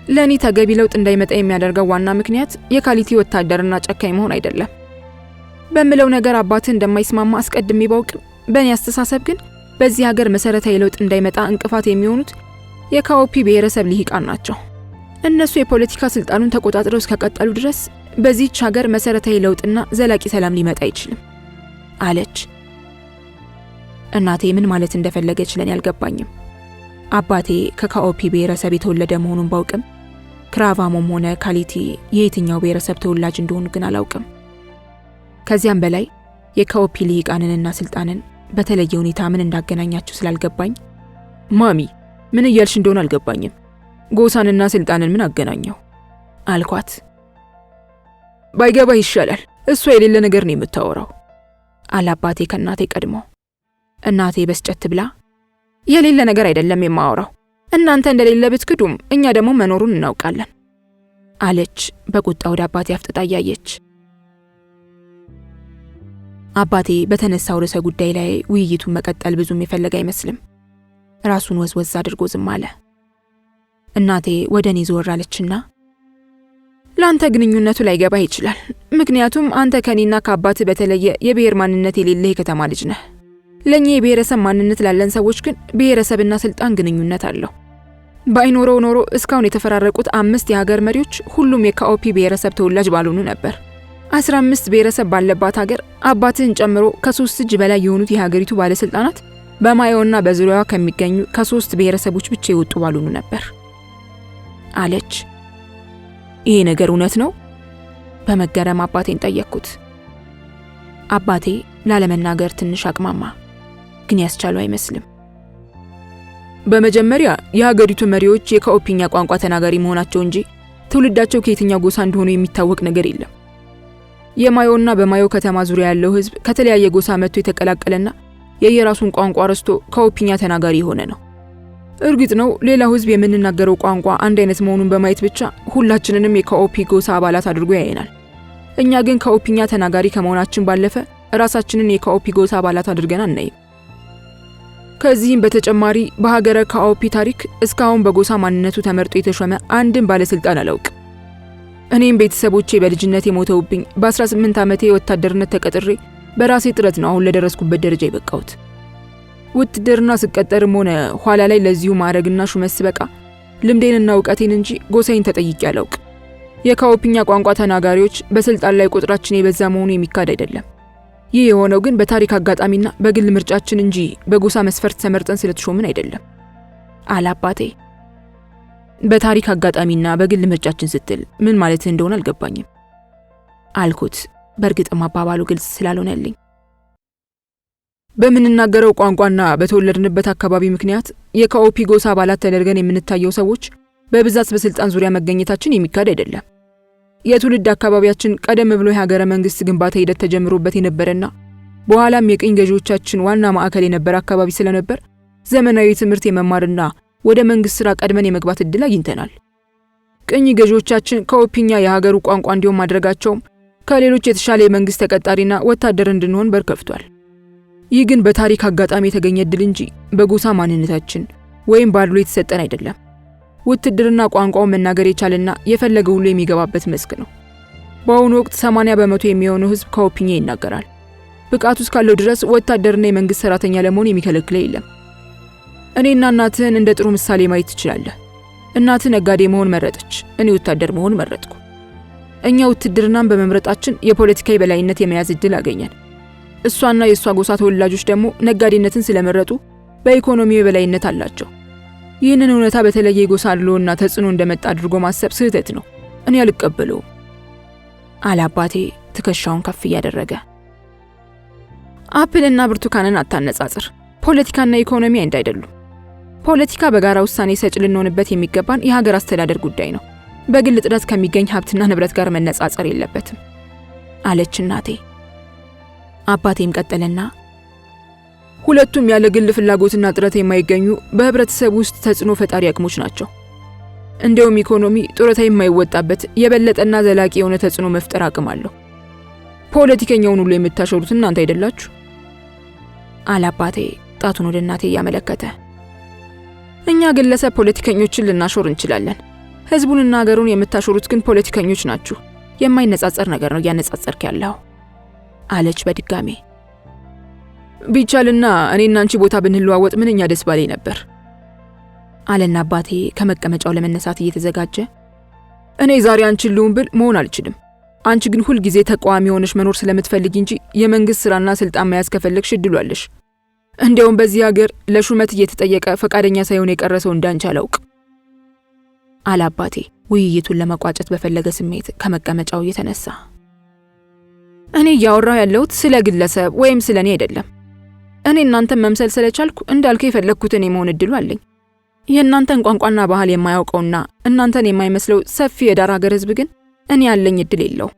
ለኔ ተገቢ ለውጥ እንዳይመጣ የሚያደርገው ዋና ምክንያት የካሊቲ ወታደርና ጨካኝ መሆን አይደለም በሚለው ነገር አባትህ እንደማይስማማ አስቀድሜ ባውቅም በእኔ አስተሳሰብ ግን በዚህ ሀገር መሰረታዊ ለውጥ እንዳይመጣ እንቅፋት የሚሆኑት የካኦፒ ብሔረሰብ ልሂቃን ናቸው። እነሱ የፖለቲካ ስልጣኑን ተቆጣጥረው እስከቀጠሉ ድረስ በዚህች ሀገር መሰረታዊ ለውጥና ዘላቂ ሰላም ሊመጣ አይችልም አለች። እናቴ ምን ማለት እንደፈለገች ለኔ አልገባኝም። አባቴ ከካኦፒ ብሔረሰብ የተወለደ መሆኑን ባውቅም ክራቫሞም ሆነ ካሊቲ የየትኛው ብሔረሰብ ተወላጅ እንደሆኑ ግን አላውቅም። ከዚያም በላይ የካኦፒ ልሂቃንንና ስልጣንን በተለየ ሁኔታ ምን እንዳገናኛቸው ስላልገባኝ ማሚ ምን እያልሽ እንደሆነ አልገባኝም። ጎሳንና ስልጣንን ምን አገናኘው አልኳት። ባይገባ ይሻላል፣ እሱ የሌለ ነገር ነው የምታወራው አለ አባቴ ከእናቴ ቀድሞ። እናቴ በስጨት ብላ የሌለ ነገር አይደለም የማወራው፣ እናንተ እንደሌለ ብትክዱም እኛ ደግሞ መኖሩን እናውቃለን አለች በቁጣ ወደ አባቴ አፍጥጣ እያየች። አባቴ በተነሳው ርዕሰ ጉዳይ ላይ ውይይቱን መቀጠል ብዙም የፈለገ አይመስልም። ራሱን ወዝወዝ አድርጎ ዝም አለ። እናቴ ወደ እኔ ዞር አለችና ላንተ ግንኙነቱ ላይገባ ይችላል። ምክንያቱም አንተ ከኔና ከአባትህ በተለየ የብሔር ማንነት የሌለህ የከተማ ልጅ ነህ። ለኛ የብሔረሰብ ማንነት ላለን ሰዎች ግን ብሔረሰብና ስልጣን ግንኙነት አለው። ባይኖረው ኖሮ እስካሁን የተፈራረቁት 5 የሀገር መሪዎች ሁሉም የካኦፒ ብሔረሰብ ተወላጅ ባልሆኑ ነበር። 15 ብሔረሰብ ባለባት ሀገር አባትህን ጨምሮ ከ3 እጅ በላይ የሆኑት የሀገሪቱ ባለስልጣናት በማዮና በዙሪያዋ ከሚገኙ ከ3 ብሔረሰቦች ብቻ የወጡ ባልሆኑ ነበር አለች። ይሄ ነገር እውነት ነው? በመገረም አባቴን ጠየቅኩት። አባቴ ላለመናገር ትንሽ አቅማማ፣ ግን ያስቻለው አይመስልም። በመጀመሪያ የሀገሪቱ መሪዎች የካኦፒኛ ቋንቋ ተናጋሪ መሆናቸው እንጂ ትውልዳቸው ከየትኛው ጎሳ እንደሆኑ የሚታወቅ ነገር የለም። የማዮና በማዮ ከተማ ዙሪያ ያለው ህዝብ ከተለያየ ጎሳ መጥቶ የተቀላቀለና የየራሱን ቋንቋ ረስቶ ካኦፒኛ ተናጋሪ የሆነ ነው። እርግጥ ነው ሌላው ህዝብ የምንናገረው ቋንቋ አንድ አይነት መሆኑን በማየት ብቻ ሁላችንንም የካኦፒ ጎሳ አባላት አድርጎ ያየናል። እኛ ግን ካኦፒኛ ተናጋሪ ከመሆናችን ባለፈ ራሳችንን የካኦፒ ጎሳ አባላት አድርገን አናይም። ከዚህም በተጨማሪ በሀገረ ካኦፒ ታሪክ እስካሁን በጎሳ ማንነቱ ተመርጦ የተሾመ አንድም ባለስልጣን አላውቅ። እኔም ቤተሰቦቼ በልጅነት የሞተውብኝ በ18 ዓመቴ ወታደርነት ተቀጥሬ በራሴ ጥረት ነው አሁን ለደረስኩበት ደረጃ የበቃሁት። ውትድርና ስቀጠርም ሆነ ኋላ ላይ ለዚሁ ማዕረግና ሹመት ስበቃ ልምዴንና እውቀቴን እንጂ ጎሳዬን ተጠይቄ አላውቅ። የካኦፒኛ ቋንቋ ተናጋሪዎች በስልጣን ላይ ቁጥራችን የበዛ መሆኑ የሚካድ አይደለም። ይህ የሆነው ግን በታሪክ አጋጣሚና በግል ምርጫችን እንጂ በጎሳ መስፈርት ተመርጠን ስለተሾምን አይደለም አለ አባቴ። በታሪክ አጋጣሚና በግል ምርጫችን ስትል ምን ማለት እንደሆነ አልገባኝም አልኩት። በእርግጥም አባባሉ ግልጽ ስላልሆነልኝ በምንናገረው ቋንቋና በተወለድንበት አካባቢ ምክንያት የካኦፒ ጎሳ አባላት ተደርገን የምንታየው ሰዎች በብዛት በስልጣን ዙሪያ መገኘታችን የሚካድ አይደለም። የትውልድ አካባቢያችን ቀደም ብሎ የሀገረ መንግስት ግንባታ ሂደት ተጀምሮበት የነበረና በኋላም የቅኝ ገዢዎቻችን ዋና ማዕከል የነበረ አካባቢ ስለነበር ዘመናዊ ትምህርት የመማርና ወደ መንግስት ስራ ቀድመን የመግባት እድል አግኝተናል። ቅኝ ገዢዎቻችን ካኦፒኛ የሀገሩ ቋንቋ እንዲሆን ማድረጋቸውም ከሌሎች የተሻለ የመንግስት ተቀጣሪና ወታደር እንድንሆን በር ከፍቷል። ይህ ግን በታሪክ አጋጣሚ የተገኘ እድል እንጂ በጎሳ ማንነታችን ወይም ባድሎ የተሰጠን አይደለም። ውትድርና ቋንቋውን መናገር የቻለና የፈለገ ሁሉ የሚገባበት መስክ ነው። በአሁኑ ወቅት 80 በመቶ የሚሆነው ህዝብ ካኦፒኛ ይናገራል። ብቃቱ እስካለው ድረስ ወታደርና የመንግስት ሰራተኛ ለመሆን የሚከለክል የለም። እኔና እናትህን እንደ ጥሩ ምሳሌ ማየት ትችላለህ። እናትህ ነጋዴ መሆን መረጠች፣ እኔ ወታደር መሆን መረጥኩ። እኛ ውትድርናን በመምረጣችን የፖለቲካ የበላይነት የመያዝ እድል አገኘን። እሷና የእሷ ጎሳ ተወላጆች ደግሞ ነጋዴነትን ስለመረጡ በኢኮኖሚ የበላይነት አላቸው። ይህንን እውነታ በተለየ የጎሳ አድሎና ተጽዕኖ እንደመጣ አድርጎ ማሰብ ስህተት ነው። እኔ አልቀበለውም አለ አባቴ ትከሻውን ከፍ እያደረገ። አፕልና ብርቱካንን አታነጻጽር። ፖለቲካና ኢኮኖሚ አንድ አይደሉም። ፖለቲካ በጋራ ውሳኔ ሰጭ ልንሆንበት የሚገባን የሀገር አስተዳደር ጉዳይ ነው። በግል ጥረት ከሚገኝ ሀብትና ንብረት ጋር መነጻጸር የለበትም አለች እናቴ። አባቴም ቀጠለና ሁለቱም ያለ ግል ፍላጎትና ጥረት የማይገኙ በህብረተሰብ ውስጥ ተጽዕኖ ፈጣሪ አቅሞች ናቸው። እንደውም ኢኮኖሚ ጡረታ የማይወጣበት የበለጠና ዘላቂ የሆነ ተጽዕኖ መፍጠር አቅም አለው። ፖለቲከኛውን ሁሉ የምታሾሩት እናንተ አይደላችሁ አለ አባቴ ጣቱን ወደ እናቴ እያመለከተ። እኛ ግለሰብ ፖለቲከኞችን ልናሾር እንችላለን። ህዝቡንና ሀገሩን የምታሾሩት ግን ፖለቲከኞች ናችሁ። የማይነጻጸር ነገር ነው እያነጻጸርክ ያለው አለች በድጋሜ። ቢቻልና እኔና አንቺ ቦታ ብንለዋወጥ ምንኛ ደስ ባለኝ ነበር አለና አባቴ ከመቀመጫው ለመነሳት እየተዘጋጀ። እኔ ዛሬ አንቺን ልሁን ብል መሆን አልችልም። አንቺ ግን ሁል ጊዜ ተቃዋሚ ሆነሽ መኖር ስለምትፈልጊ እንጂ የመንግስት ስራና ስልጣን መያዝ ከፈለግሽ እድሉ አለሽ። እንዲያውም በዚህ ሀገር ለሹመት እየተጠየቀ ፈቃደኛ ሳይሆን የቀረ ሰው እንዳንቺ አላውቅ አለ አባቴ ውይይቱን ለመቋጨት በፈለገ ስሜት ከመቀመጫው እየተነሳ። እኔ እያወራሁ ያለሁት ስለ ግለሰብ ወይም ስለኔ አይደለም። እኔ እናንተን መምሰል ስለቻልኩ እንዳልከው የፈለግኩትን የመሆን እድሉ አለኝ። የእናንተን ቋንቋና ባህል የማያውቀውና እናንተን የማይመስለው ሰፊ የዳር ሀገር ህዝብ ግን እኔ ያለኝ እድል የለው።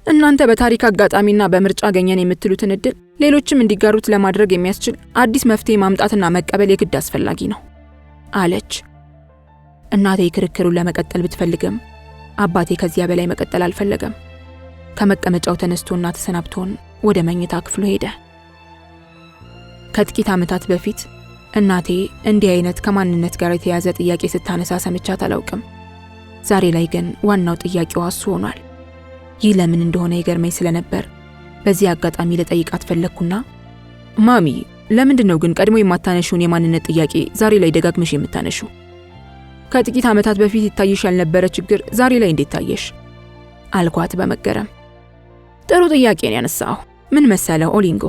እናንተ በታሪክ አጋጣሚና በምርጫ አገኘን የምትሉትን እድል ሌሎችም እንዲጋሩት ለማድረግ የሚያስችል አዲስ መፍትሄ ማምጣትና መቀበል የግድ አስፈላጊ ነው አለች። እናቴ ክርክሩን ለመቀጠል ብትፈልግም አባቴ ከዚያ በላይ መቀጠል አልፈለገም። ከመቀመጫው ተነስቶና ተሰናብቶን ወደ መኝታ ክፍሉ ሄደ። ከጥቂት ዓመታት በፊት እናቴ እንዲህ አይነት ከማንነት ጋር የተያዘ ጥያቄ ስታነሳ ሰምቻት አላውቅም። ዛሬ ላይ ግን ዋናው ጥያቄዋ እሱ ሆኗል። ይህ ለምን እንደሆነ ይገርመኝ ስለነበር በዚህ አጋጣሚ ልጠይቃት ፈለግኩና ማሚ፣ ለምንድን ነው ግን ቀድሞ የማታነሺውን የማንነት ጥያቄ ዛሬ ላይ ደጋግመሽ የምታነሺው? ከጥቂት ዓመታት በፊት ይታይሽ ያልነበረ ችግር ዛሬ ላይ እንዴት ታየሽ? አልኳት በመገረም። ጥሩ ጥያቄ ነው ያነሳው። ምን መሰለ ኦሊንጎ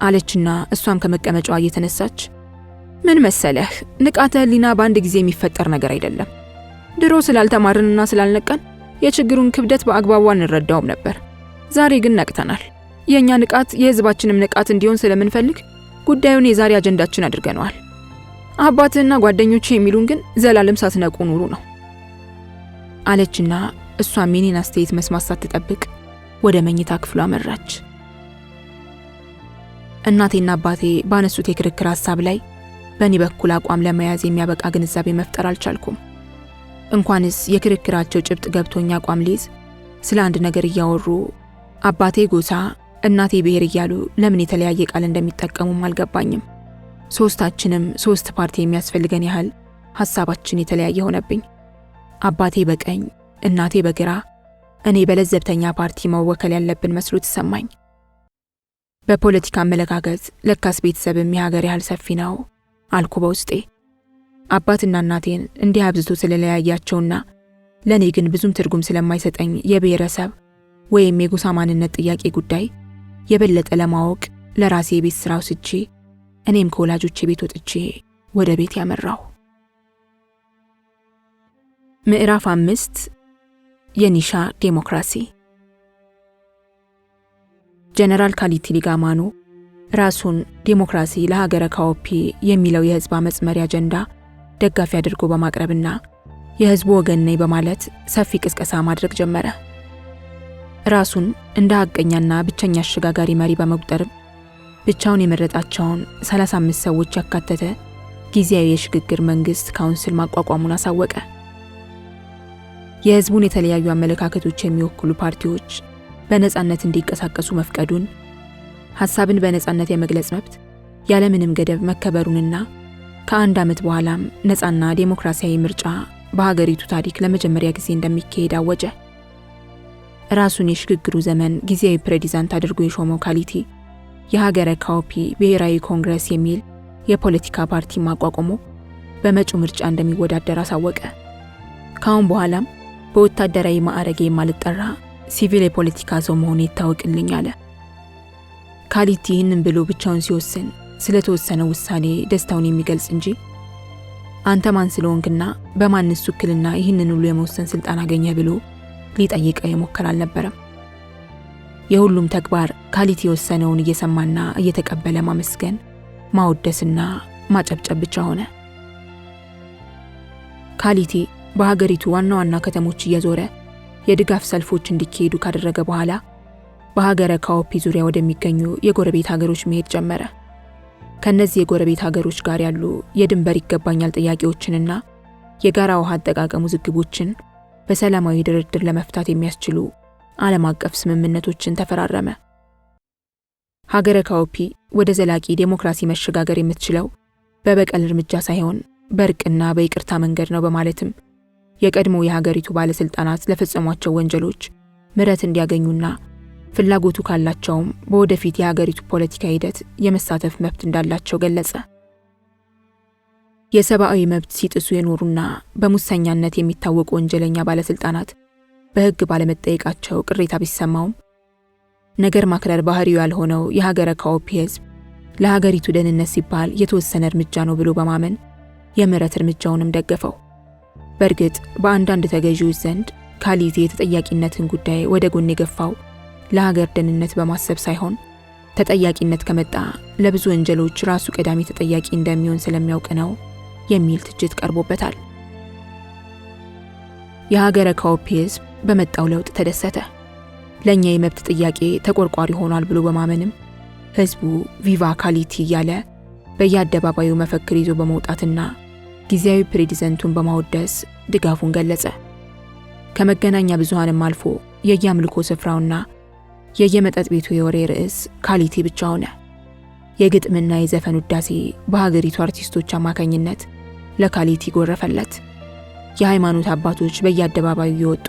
አለችና እሷም ከመቀመጫዋ እየተነሳች ምን መሰለህ፣ ንቃተ ህሊና በአንድ ጊዜ የሚፈጠር ነገር አይደለም። ድሮ ስላልተማርንና ስላልነቃን የችግሩን ክብደት በአግባቡ አንረዳውም ነበር። ዛሬ ግን ነቅተናል። የኛ ንቃት የህዝባችንም ንቃት እንዲሆን ስለምንፈልግ ጉዳዩን የዛሬ አጀንዳችን አድርገነዋል። አባትህና ጓደኞቼ የሚሉን ግን ዘላለም ሳትነቁ ኑሩ ነው አለችና እሷም የኔን አስተያየት መስማት ሳትጠብቅ ወደ መኝታ ክፍሉ አመራች። እናቴና አባቴ ባነሱት የክርክር ሐሳብ ላይ በእኔ በኩል አቋም ለመያዝ የሚያበቃ ግንዛቤ መፍጠር አልቻልኩም። እንኳንስ የክርክራቸው ጭብጥ ገብቶኝ አቋም ሊይዝ ስለ አንድ ነገር እያወሩ አባቴ ጎሳ፣ እናቴ ብሔር እያሉ ለምን የተለያየ ቃል እንደሚጠቀሙም አልገባኝም። ሶስታችንም ሶስት ፓርቲ የሚያስፈልገን ያህል ሐሳባችን የተለያየ ሆነብኝ። አባቴ በቀኝ እናቴ በግራ እኔ በለዘብተኛ ፓርቲ መወከል ያለብን መስሎ ተሰማኝ። በፖለቲካ አመለካከት ለካስ ቤተሰብም የሀገር ያህል ሰፊ ነው አልኩ በውስጤ። አባትና እናቴን እንዲህ አብዝቶ ስለለያያቸውና ለኔ ግን ብዙም ትርጉም ስለማይሰጠኝ የብሔረሰብ ወይም የጎሳ ማንነት ጥያቄ ጉዳይ የበለጠ ለማወቅ ለራሴ የቤት ስራ ወስጄ እኔም ከወላጆቼ ቤት ወጥቼ ወደ ቤት ያመራሁ። ምዕራፍ 5 የኒሻ ዴሞክራሲ። ጀነራል ካሊቲ ሊጋማኑ ራሱን ዴሞክራሲ ለሀገረ ካኦፒ የሚለው የህዝብ አመጽ መሪ አጀንዳ ደጋፊ አድርጎ በማቅረብና የህዝቡ ወገን ነኝ በማለት ሰፊ ቅስቀሳ ማድረግ ጀመረ። ራሱን እንደ ሀቀኛና ብቸኛ አሸጋጋሪ መሪ በመቁጠርም ብቻውን የመረጣቸውን 35 ሰዎች ያካተተ ጊዜያዊ የሽግግር መንግስት ካውንስል ማቋቋሙን አሳወቀ። የህዝቡን የተለያዩ አመለካከቶች የሚወክሉ ፓርቲዎች በነጻነት እንዲንቀሳቀሱ መፍቀዱን፣ ሐሳብን በነጻነት የመግለጽ መብት ያለምንም ገደብ መከበሩንና ከአንድ ዓመት በኋላም ነጻና ዴሞክራሲያዊ ምርጫ በሀገሪቱ ታሪክ ለመጀመሪያ ጊዜ እንደሚካሄድ አወጀ። ራሱን የሽግግሩ ዘመን ጊዜያዊ ፕሬዚዳንት አድርጎ የሾመው ካሊቲ የሀገረ ካኦፒ ብሔራዊ ኮንግረስ የሚል የፖለቲካ ፓርቲ ማቋቋሙ በመጪው ምርጫ እንደሚወዳደር አሳወቀ። ካሁን በኋላም በወታደራዊ ማዕረጌ የማልጠራ ሲቪል የፖለቲካ ሰው መሆኑ ይታወቅልኝ አለ። ካሊቲ ይህንን ብሎ ብቻውን ሲወስን ስለተወሰነው ውሳኔ ደስታውን የሚገልጽ እንጂ አንተ ማን ስለሆንክና በማንስ ውክልና ይህንን ሁሉ የመወሰን ስልጣን አገኘ ብሎ ሊጠይቀው የሞከረ አልነበረም። የሁሉም ተግባር ካሊቲ የወሰነውን እየሰማና እየተቀበለ ማመስገን፣ ማወደስና ማጨብጨብ ብቻ ሆነ። ካሊቲ በሀገሪቱ ዋና ዋና ከተሞች እየዞረ የድጋፍ ሰልፎች እንዲካሄዱ ካደረገ በኋላ በሀገረ ካኦፒ ዙሪያ ወደሚገኙ የጎረቤት ሀገሮች መሄድ ጀመረ። ከነዚህ የጎረቤት ሀገሮች ጋር ያሉ የድንበር ይገባኛል ጥያቄዎችንና የጋራ ውሃ አጠቃቀም ውዝግቦችን በሰላማዊ ድርድር ለመፍታት የሚያስችሉ ዓለም አቀፍ ስምምነቶችን ተፈራረመ። ሀገረ ካኦፒ ወደ ዘላቂ ዴሞክራሲ መሸጋገር የምትችለው በበቀል እርምጃ ሳይሆን በእርቅና በይቅርታ መንገድ ነው በማለትም የቀድሞ የሀገሪቱ ባለስልጣናት ለፈጸሟቸው ወንጀሎች ምህረት እንዲያገኙና ፍላጎቱ ካላቸውም በወደፊት የሀገሪቱ ፖለቲካ ሂደት የመሳተፍ መብት እንዳላቸው ገለጸ። የሰብአዊ መብት ሲጥሱ የኖሩና በሙሰኛነት የሚታወቁ ወንጀለኛ ባለስልጣናት በሕግ ባለመጠየቃቸው ቅሬታ ቢሰማውም ነገር ማክረር ባህሪው ያልሆነው የሀገረ ካኦፒ ህዝብ ለሀገሪቱ ደህንነት ሲባል የተወሰነ እርምጃ ነው ብሎ በማመን የምህረት እርምጃውንም ደገፈው። በእርግጥ በአንዳንድ ተገዢዎች ዘንድ ካሊቲ የተጠያቂነትን ጉዳይ ወደ ጎን የገፋው ለሀገር ደህንነት በማሰብ ሳይሆን ተጠያቂነት ከመጣ ለብዙ ወንጀሎች ራሱ ቀዳሚ ተጠያቂ እንደሚሆን ስለሚያውቅ ነው የሚል ትችት ቀርቦበታል። የሀገረ ካኦፒ ህዝብ በመጣው ለውጥ ተደሰተ። ለኛ የመብት ጥያቄ ተቆርቋሪ ሆኗል ብሎ በማመንም ህዝቡ ቪቫ ካሊቲ እያለ በየአደባባዩ መፈክር ይዞ በመውጣትና ጊዜያዊ ፕሬዚዳንቱን በማወደስ ድጋፉን ገለጸ። ከመገናኛ ብዙሃንም አልፎ የየአምልኮ ስፍራውና የየመጠጥ ቤቱ የወሬ ርዕስ ካሊቲ ብቻ ሆነ። የግጥምና የዘፈን ውዳሴ በሀገሪቱ አርቲስቶች አማካኝነት ለካሊቲ ጎረፈለት። የሃይማኖት አባቶች በየአደባባዩ የወጡ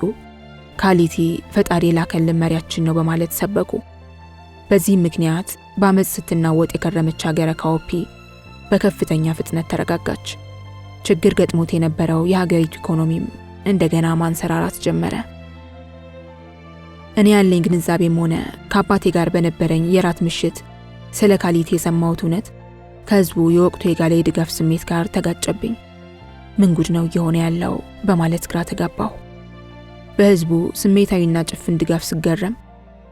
ካሊቲ ፈጣሪ የላከልን መሪያችን ነው በማለት ሰበኩ። በዚህም ምክንያት በአመፅ ስትናወጥ የከረመች ሀገረ ካኦፒ በከፍተኛ ፍጥነት ተረጋጋች። ችግር ገጥሞት የነበረው የሀገሪቱ ኢኮኖሚም እንደገና ማንሰራራት ጀመረ። እኔ ያለኝ ግንዛቤም ሆነ ከአባቴ ጋር በነበረኝ የራት ምሽት ስለ ካሊቲ የሰማሁት እውነት ከህዝቡ የወቅቱ የጋለ የድጋፍ ስሜት ጋር ተጋጨብኝ። ምን ጉድ ነው እየሆነ ያለው በማለት ግራ ተጋባሁ። በህዝቡ ስሜታዊና ጭፍን ድጋፍ ስገረም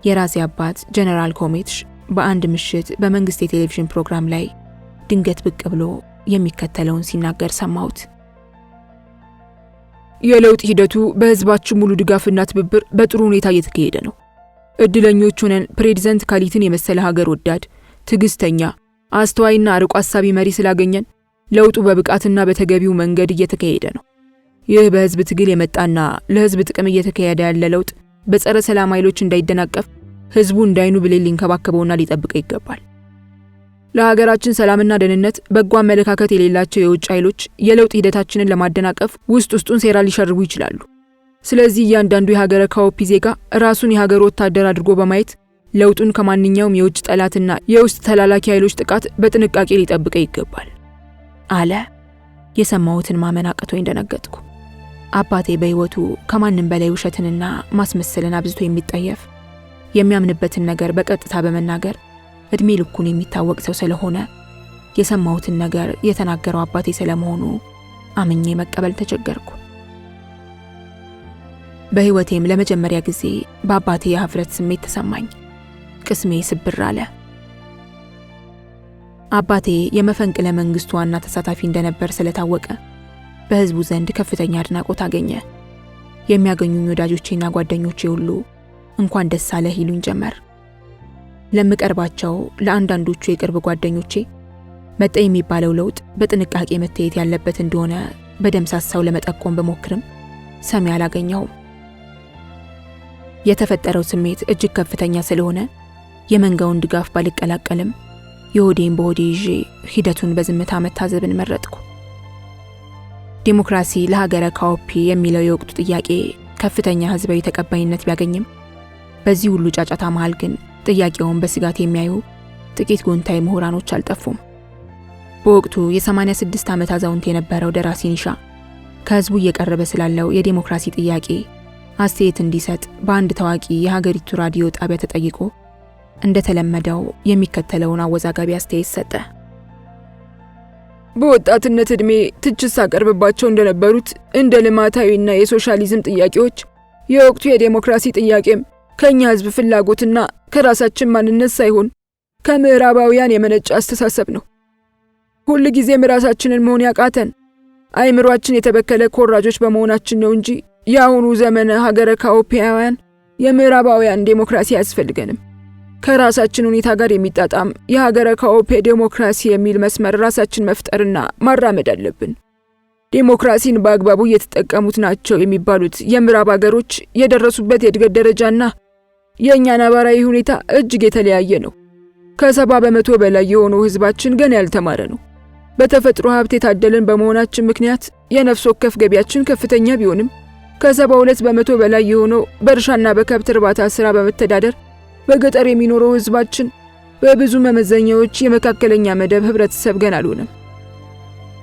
የራሴ አባት ጀነራል ኮሜትሽ በአንድ ምሽት በመንግስት የቴሌቪዥን ፕሮግራም ላይ ድንገት ብቅ ብሎ የሚከተለውን ሲናገር ሰማሁት። የለውጥ ሂደቱ በህዝባችን ሙሉ ድጋፍና ትብብር በጥሩ ሁኔታ እየተካሄደ ነው። እድለኞች ሆነን ፕሬዝዳንት ካሊቲን የመሰለ ሀገር ወዳድ፣ ትዕግስተኛ፣ አስተዋይና አርቆ አሳቢ መሪ ስላገኘን ለውጡ በብቃትና በተገቢው መንገድ እየተካሄደ ነው። ይህ በህዝብ ትግል የመጣና ለህዝብ ጥቅም እየተካሄደ ያለ ለውጥ በጸረ ሰላም ኃይሎች እንዳይደናቀፍ ህዝቡ እንዳይኑ ብሌን ሊንከባከበውና ሊጠብቀው ይገባል። ለሀገራችን ሰላምና ደህንነት በጎ አመለካከት የሌላቸው የውጭ ኃይሎች የለውጥ ሂደታችንን ለማደናቀፍ ውስጡን ሴራ ሊሸርቡ ይችላሉ። ስለዚህ እያንዳንዱ የሀገረ ካኦፒ ዜጋ ራሱን የሀገር ወታደር አድርጎ በማየት ለውጡን ከማንኛውም የውጭ ጠላትና የውስጥ ተላላኪ ኃይሎች ጥቃት በጥንቃቄ ሊጠብቀው ይገባል አለ። የሰማሁትን ማመን አቅቶኝ እንደነገጥኩ። አባቴ በህይወቱ ከማንም በላይ ውሸትንና ማስመሰልን አብዝቶ የሚጠየፍ የሚያምንበትን ነገር በቀጥታ በመናገር እድሜ ልኩን የሚታወቅ ሰው ስለሆነ የሰማሁትን ነገር የተናገረው አባቴ ስለመሆኑ አምኜ መቀበል ተቸገርኩ። በህይወቴም ለመጀመሪያ ጊዜ በአባቴ የሀፍረት ስሜት ተሰማኝ። ቅስሜ ስብር አለ። አባቴ የመፈንቅለ መንግስቱ ዋና ተሳታፊ እንደነበር ስለታወቀ በህዝቡ ዘንድ ከፍተኛ አድናቆት አገኘ። የሚያገኙኝ ወዳጆቼና ጓደኞቼ ሁሉ እንኳን ደስ አለህ ይሉኝ ጀመር። ለምቀርባቸው ለአንዳንዶቹ የቅርብ ጓደኞቼ መጣ የሚባለው ለውጥ በጥንቃቄ መታየት ያለበት እንደሆነ በደምሳሳው ለመጠቆም በሞክርም ሰሚ አላገኘሁም። የተፈጠረው ስሜት እጅግ ከፍተኛ ስለሆነ የመንጋውን ድጋፍ ባልቀላቀልም የሆዴን በሆዴ ይዤ ሂደቱን በዝምታ መታዘብን መረጥኩ። ዲሞክራሲ ለሀገረ ካኦፒ የሚለው የወቅቱ ጥያቄ ከፍተኛ ህዝባዊ ተቀባይነት ቢያገኝም በዚህ ሁሉ ጫጫታ መሃል ግን ጥያቄውን በስጋት የሚያዩ ጥቂት ጎንታይ ምሁራኖች አልጠፉም። በወቅቱ የ86 ዓመት አዛውንት የነበረው ደራሲ ኒሻ ከህዝቡ እየቀረበ ስላለው የዲሞክራሲ ጥያቄ አስተያየት እንዲሰጥ በአንድ ታዋቂ የሀገሪቱ ራዲዮ ጣቢያ ተጠይቆ እንደተለመደው የሚከተለውን አወዛጋቢ አስተያየት ሰጠ። በወጣትነት እድሜ ትችት ሳቀርብባቸው እንደነበሩት እንደ ልማታዊና የሶሻሊዝም ጥያቄዎች የወቅቱ የዲሞክራሲ ጥያቄም ከኛ ህዝብ ፍላጎትና ከራሳችን ማንነት ሳይሆን ከምዕራባውያን የመነጨ አስተሳሰብ ነው። ሁሉ ጊዜም ራሳችንን መሆን ያቃተን አይምሯችን የተበከለ ኮራጆች በመሆናችን ነው እንጂ የአሁኑ ዘመን ሀገረ ካኦፒያውያን የምዕራባውያን ዲሞክራሲ አያስፈልገንም። ከራሳችን ሁኔታ ጋር የሚጣጣም የሀገረ ካኦፒ ዲሞክራሲ የሚል መስመር ራሳችን መፍጠርና ማራመድ አለብን። ዲሞክራሲን በአግባቡ እየተጠቀሙት ናቸው የሚባሉት የምዕራብ ሀገሮች የደረሱበት የእድገት ደረጃና የእኛ ነባራዊ ሁኔታ እጅግ የተለያየ ነው። ከ70 በመቶ በላይ የሆነው ህዝባችን ገና ያልተማረ ነው። በተፈጥሮ ሀብት የታደልን በመሆናችን ምክንያት የነፍስ ወከፍ ገቢያችን ከፍተኛ ቢሆንም ከ72 በመቶ በላይ የሆነው በእርሻና በከብት እርባታ ስራ በመተዳደር በገጠር የሚኖረው ህዝባችን በብዙ መመዘኛዎች የመካከለኛ መደብ ህብረተሰብ ገና አልሆነም።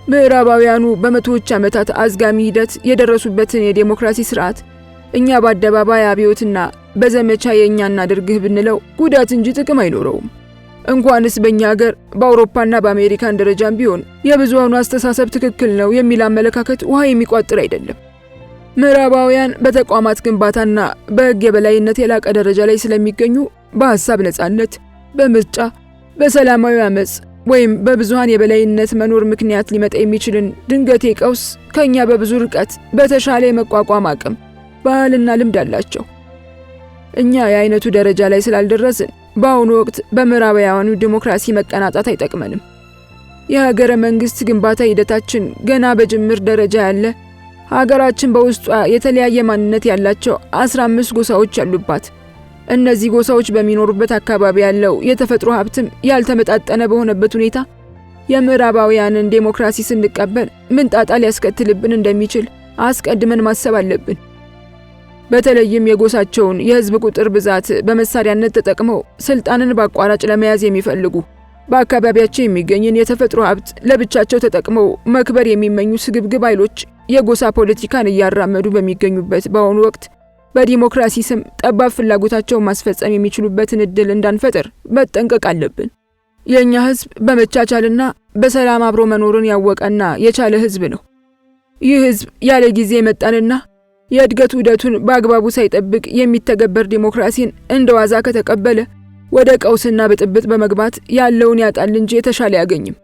ምዕራባውያኑ በመቶዎች ዓመታት አዝጋሚ ሂደት የደረሱበትን የዲሞክራሲ ስርዓት እኛ በአደባባይ አብዮትና በዘመቻ የኛ እናድርግህ ብንለው ጉዳት እንጂ ጥቅም አይኖረውም። እንኳንስ በእኛ ሀገር በአውሮፓና በአሜሪካን ደረጃም ቢሆን የብዙሃኑ አስተሳሰብ ትክክል ነው የሚል አመለካከት ውሃ የሚቋጥር አይደለም። ምዕራባውያን በተቋማት ግንባታና በህግ የበላይነት የላቀ ደረጃ ላይ ስለሚገኙ በሐሳብ ነጻነት፣ በምርጫ፣ በሰላማዊ አመጽ ወይም በብዙሃን የበላይነት መኖር ምክንያት ሊመጣ የሚችልን ድንገቴ ቀውስ ከኛ በብዙ ርቀት በተሻለ የመቋቋም አቅም፣ ባህልና ልምድ አላቸው። እኛ የአይነቱ ደረጃ ላይ ስላልደረስን በአሁኑ ወቅት በምዕራባውያኑ ዲሞክራሲ መቀናጣት አይጠቅመንም። የሀገረ መንግስት ግንባታ ሂደታችን ገና በጅምር ደረጃ ያለ፣ ሀገራችን በውስጧ የተለያየ ማንነት ያላቸው 15 ጎሳዎች ያሉባት እነዚህ ጎሳዎች በሚኖሩበት አካባቢ ያለው የተፈጥሮ ሀብትም ያልተመጣጠነ በሆነበት ሁኔታ የምዕራባውያንን ዴሞክራሲ ስንቀበል ምን ጣጣ ሊያስከትልብን እንደሚችል አስቀድመን ማሰብ አለብን። በተለይም የጎሳቸውን የህዝብ ቁጥር ብዛት በመሳሪያነት ተጠቅመው ስልጣንን በአቋራጭ ለመያዝ የሚፈልጉ በአካባቢያቸው የሚገኝን የተፈጥሮ ሀብት ለብቻቸው ተጠቅመው መክበር የሚመኙ ስግብግብ ኃይሎች የጎሳ ፖለቲካን እያራመዱ በሚገኙበት በአሁኑ ወቅት በዲሞክራሲ ስም ጠባብ ፍላጎታቸውን ማስፈጸም የሚችሉበትን እድል እንዳንፈጥር መጠንቀቅ አለብን። የኛ ህዝብ በመቻቻልና በሰላም አብሮ መኖርን ያወቀና የቻለ ህዝብ ነው። ይህ ህዝብ ያለ ጊዜ መጣንና የእድገት ዑደቱን በአግባቡ ሳይጠብቅ የሚተገበር ዲሞክራሲን እንደዋዛ ከተቀበለ ወደ ቀውስና ብጥብጥ በመግባት ያለውን ያጣል እንጂ የተሻለ ያገኝም።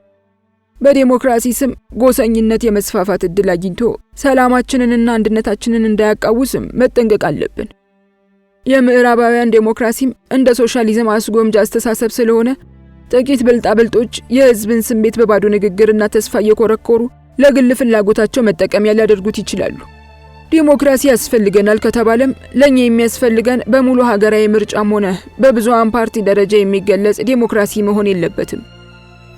በዲሞክራሲ ስም ጎሰኝነት የመስፋፋት እድል አግኝቶ ሰላማችንንና አንድነታችንን እንዳያቃውስም መጠንቀቅ አለብን። የምዕራባውያን ዲሞክራሲም እንደ ሶሻሊዝም አስጎምጃ አስተሳሰብ ስለሆነ ጥቂት ብልጣብልጦች የህዝብን ስሜት በባዶ ንግግርና ተስፋ እየኮረኮሩ ለግል ፍላጎታቸው መጠቀሚያ ሊያደርጉት ይችላሉ። ዲሞክራሲ ያስፈልገናል ከተባለም ለኛ የሚያስፈልገን በሙሉ ሀገራዊ ምርጫም ሆነ በብዙሃን ፓርቲ ደረጃ የሚገለጽ ዲሞክራሲ መሆን የለበትም።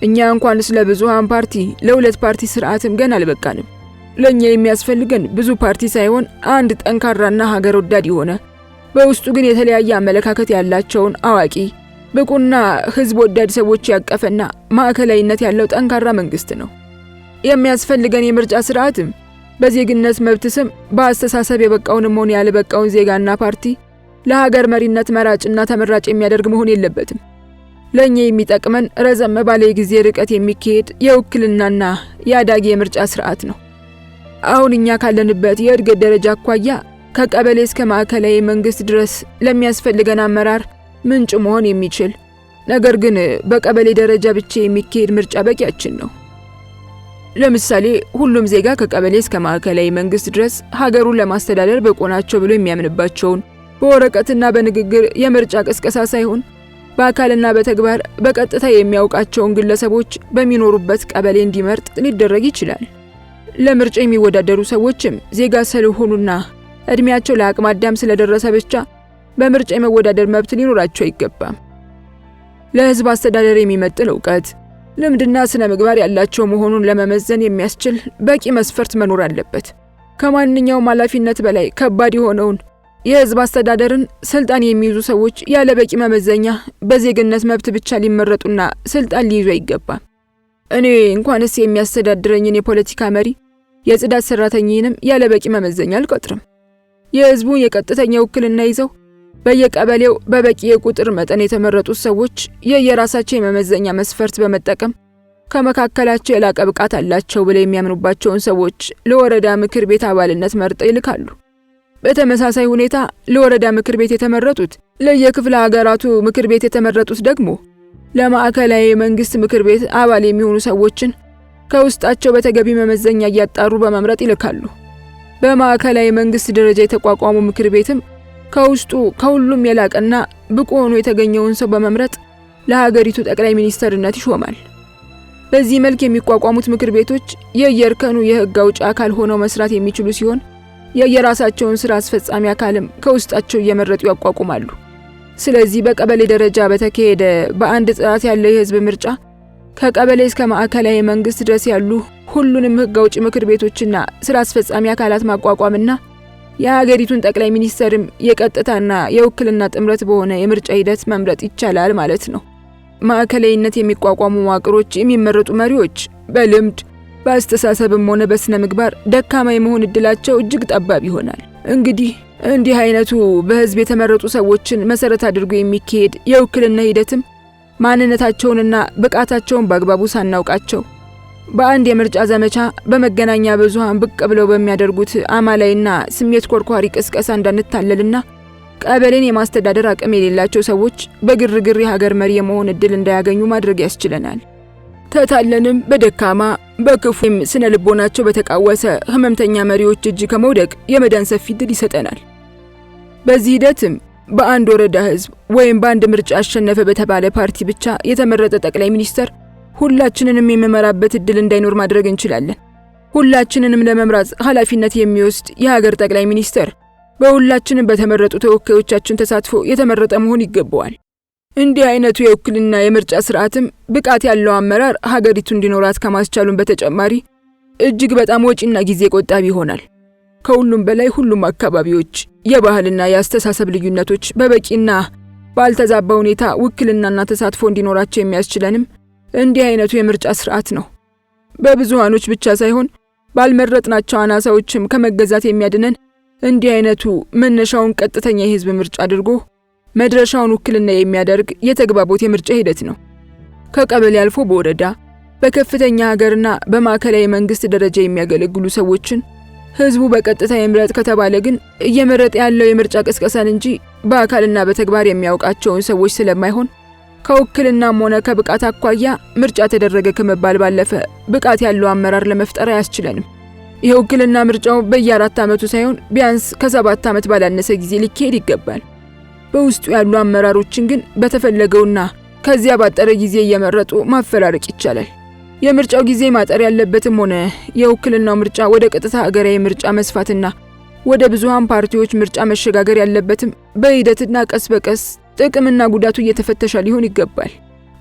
እኛ እንኳን ስለ ብዙሃን ፓርቲ ለሁለት ፓርቲ ስርዓትም ገና አልበቃንም። ለኛ የሚያስፈልገን ብዙ ፓርቲ ሳይሆን አንድ ጠንካራና ሀገር ወዳድ የሆነ በውስጡ ግን የተለያየ አመለካከት ያላቸውን አዋቂ ብቁና ህዝብ ወዳድ ሰዎች ያቀፈና ማዕከላዊነት ያለው ጠንካራ መንግስት ነው። የሚያስፈልገን የምርጫ ስርዓትም በዜግነት መብት ስም በአስተሳሰብ የበቃውንም ሆነ ያልበቃውን ዜጋና ፓርቲ ለሀገር መሪነት መራጭና ተመራጭ የሚያደርግ መሆን የለበትም። ለኛ የሚጠቅመን ረዘም ባለ ጊዜ ርቀት የሚካሄድ የውክልናና የአዳጊ የምርጫ ስርዓት ነው። አሁን እኛ ካለንበት የእድገት ደረጃ አኳያ ከቀበሌ እስከ ማዕከላዊ መንግስት ድረስ ለሚያስፈልገን አመራር ምንጭ መሆን የሚችል ነገር ግን በቀበሌ ደረጃ ብቻ የሚካሄድ ምርጫ በቂያችን ነው። ለምሳሌ ሁሉም ዜጋ ከቀበሌ እስከ ማዕከላዊ መንግስት ድረስ ሀገሩን ለማስተዳደር ብቁ ናቸው ብሎ የሚያምንባቸውን በወረቀትና በንግግር የምርጫ ቅስቀሳ ሳይሆን በአካልና በተግባር በቀጥታ የሚያውቃቸውን ግለሰቦች በሚኖሩበት ቀበሌ እንዲመርጥ ሊደረግ ይችላል። ለምርጫ የሚወዳደሩ ሰዎችም ዜጋ ስለሆኑና እድሜያቸው ለአቅመ አዳም ስለደረሰ ብቻ በምርጫ የመወዳደር መብት ሊኖራቸው አይገባም። ለህዝብ አስተዳደር የሚመጥን ዕውቀት፣ ልምድና ስነ ምግባር ያላቸው መሆኑን ለመመዘን የሚያስችል በቂ መስፈርት መኖር አለበት። ከማንኛውም ኃላፊነት በላይ ከባድ የሆነውን የህዝብ አስተዳደርን ስልጣን የሚይዙ ሰዎች ያለ በቂ መመዘኛ በዜግነት መብት ብቻ ሊመረጡና ስልጣን ሊይዙ አይገባም። እኔ እንኳንስ የሚያስተዳድረኝን የፖለቲካ መሪ የጽዳት ሰራተኛንም ያለ በቂ መመዘኛ አልቆጥርም። የህዝቡን የቀጥተኛ ውክልና ይዘው በየቀበሌው በበቂ የቁጥር መጠን የተመረጡት ሰዎች የየራሳቸው የመመዘኛ መስፈርት በመጠቀም ከመካከላቸው የላቀ ብቃት አላቸው ብለው የሚያምኑባቸውን ሰዎች ለወረዳ ምክር ቤት አባልነት መርጠው ይልካሉ። በተመሳሳይ ሁኔታ ለወረዳ ምክር ቤት የተመረጡት ለየክፍለ ሀገራቱ ምክር ቤት የተመረጡት ደግሞ ለማዕከላዊ መንግስት ምክር ቤት አባል የሚሆኑ ሰዎችን ከውስጣቸው በተገቢ መመዘኛ እያጣሩ በመምረጥ ይልካሉ። በማዕከላዊ መንግስት ደረጃ የተቋቋሙ ምክር ቤትም ከውስጡ ከሁሉም የላቀና ብቁ ሆኖ የተገኘውን ሰው በመምረጥ ለሀገሪቱ ጠቅላይ ሚኒስተርነት ይሾማል። በዚህ መልክ የሚቋቋሙት ምክር ቤቶች የየእርከኑ የህግ አውጪ አካል ሆነው መስራት የሚችሉ ሲሆን የየራሳቸውን ስራ አስፈጻሚ አካልም ከውስጣቸው እየመረጡ ያቋቁማሉ። ስለዚህ በቀበሌ ደረጃ በተካሄደ በአንድ ጥራት ያለው የህዝብ ምርጫ ከቀበሌ እስከ ማዕከላዊ መንግስት ድረስ ያሉ ሁሉንም ህግ አውጪ ምክር ቤቶችና ስራ አስፈጻሚ አካላት ማቋቋምና የሀገሪቱን ጠቅላይ ሚኒስተርም የቀጥታና የውክልና ጥምረት በሆነ የምርጫ ሂደት መምረጥ ይቻላል ማለት ነው። ማዕከላዊነት የሚቋቋሙ መዋቅሮች የሚመረጡ መሪዎች በልምድ በአስተሳሰብም ሆነ በስነ ምግባር ደካማ የመሆን እድላቸው እጅግ ጠባብ ይሆናል። እንዲህ አይነቱ በህዝብ የተመረጡ ሰዎችን መሰረት አድርጎ የሚካሄድ የውክልና ሂደትም ማንነታቸውንና ብቃታቸውን በአግባቡ ሳናውቃቸው በአንድ የምርጫ ዘመቻ በመገናኛ ብዙሃን ብቅ ብለው በሚያደርጉት አማላይና ስሜት ኮርኳሪ ቅስቀሳ እንዳንታለልና ቀበሌን የማስተዳደር አቅም የሌላቸው ሰዎች በግርግር የሀገር መሪ የመሆን እድል እንዳያገኙ ማድረግ ያስችለናል። ተታለንም በደካማ በክፉም ስነ ልቦናቸው በተቃወሰ ህመምተኛ መሪዎች እጅ ከመውደቅ የመዳን ሰፊ እድል ይሰጠናል። በዚህ ሂደትም በአንድ ወረዳ ህዝብ ወይም በአንድ ምርጫ አሸነፈ በተባለ ፓርቲ ብቻ የተመረጠ ጠቅላይ ሚኒስተር ሁላችንንም የሚመራበት እድል እንዳይኖር ማድረግ እንችላለን። ሁላችንንም ለመምራት ኃላፊነት የሚወስድ የሀገር ጠቅላይ ሚኒስተር በሁላችንም በተመረጡ ተወካዮቻችን ተሳትፎ የተመረጠ መሆን ይገባዋል። እንዲህ አይነቱ የውክልና የምርጫ ስርዓትም ብቃት ያለው አመራር ሀገሪቱ እንዲኖራት ከማስቻሉን በተጨማሪ እጅግ በጣም ወጪና ጊዜ ቆጣቢ ይሆናል። ከሁሉም በላይ ሁሉም አካባቢዎች የባህልና የአስተሳሰብ ልዩነቶች በበቂና ባልተዛባ ሁኔታ ውክልናና ተሳትፎ እንዲኖራቸው የሚያስችለንም እንዲህ አይነቱ የምርጫ ስርዓት ነው። በብዙሃኖች ብቻ ሳይሆን ባልመረጥናቸው አናሳዎችም ከመገዛት የሚያድነን እንዲህ አይነቱ መነሻውን ቀጥተኛ የህዝብ ምርጫ አድርጎ መድረሻውን ውክልና የሚያደርግ የተግባቦት የምርጫ ሂደት ነው። ከቀበሌ አልፎ በወረዳ በከፍተኛ ሀገርና በማዕከላዊ መንግስት ደረጃ የሚያገለግሉ ሰዎችን ህዝቡ በቀጥታ ይምረጥ ከተባለ ግን እየመረጠ ያለው የምርጫ ቅስቀሳን እንጂ በአካልና በተግባር የሚያውቃቸውን ሰዎች ስለማይሆን ከውክልናም ሆነ ከብቃት አኳያ ምርጫ ተደረገ ከመባል ባለፈ ብቃት ያለው አመራር ለመፍጠር አያስችለንም። የውክልና ምርጫው በየ4 ዓመቱ ሳይሆን ቢያንስ ከ7 ዓመት ባላነሰ ጊዜ ሊካሄድ ይገባል። በውስጡ ያሉ አመራሮችን ግን በተፈለገውና ከዚያ ባጠረ ጊዜ እየመረጡ ማፈራረቅ ይቻላል። የምርጫው ጊዜ ማጠር ያለበትም ሆነ የውክልናው ምርጫ ወደ ቀጥታ ሀገራዊ ምርጫ መስፋትና ወደ ብዙሃን ፓርቲዎች ምርጫ መሸጋገር ያለበትም በሂደትና ቀስ በቀስ ጥቅምና ጉዳቱ እየተፈተሻ ሊሆን ይገባል።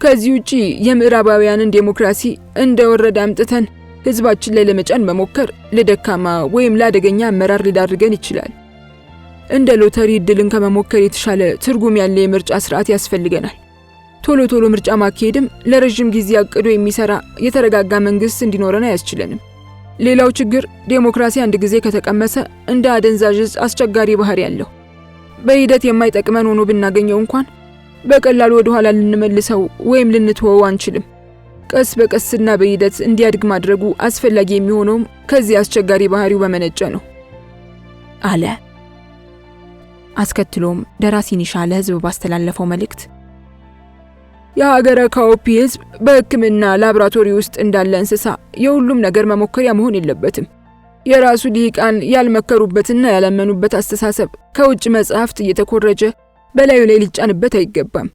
ከዚህ ውጪ የምዕራባውያንን ዴሞክራሲ እንደወረደ አምጥተን ህዝባችን ላይ ለመጫን መሞከር ለደካማ ወይም ለአደገኛ አመራር ሊዳርገን ይችላል። እንደ ሎተሪ እድልን ከመሞከር የተሻለ ትርጉም ያለ የምርጫ ስርዓት ያስፈልገናል። ቶሎ ቶሎ ምርጫ ማካሄድም ለረጅም ጊዜ አቅዶ የሚሰራ የተረጋጋ መንግስት እንዲኖረን አያስችለንም። ሌላው ችግር ዴሞክራሲ አንድ ጊዜ ከተቀመሰ እንደ አደንዛዥ ዕፅ አስቸጋሪ ባህሪ ያለው በሂደት የማይጠቅመን ሆኖ ብናገኘው እንኳን በቀላሉ ወደ ኋላ ልንመልሰው ወይም ልንተወው አንችልም። ቀስ በቀስና በሂደት እንዲያድግ ማድረጉ አስፈላጊ የሚሆነውም ከዚህ አስቸጋሪ ባህሪው በመነጨ ነው አለ። አስከትሎም ደራሲ ኒሻ ለህዝብ ባስተላለፈው መልእክት የሀገረ ካኦፒ ህዝብ በሕክምና ላብራቶሪ ውስጥ እንዳለ እንስሳ የሁሉም ነገር መሞከሪያ መሆን የለበትም። የራሱ ሊቃን ያልመከሩበትና ያላመኑበት አስተሳሰብ ከውጭ መጽሐፍት እየተኮረጀ በላዩ ላይ ሊጫንበት አይገባም።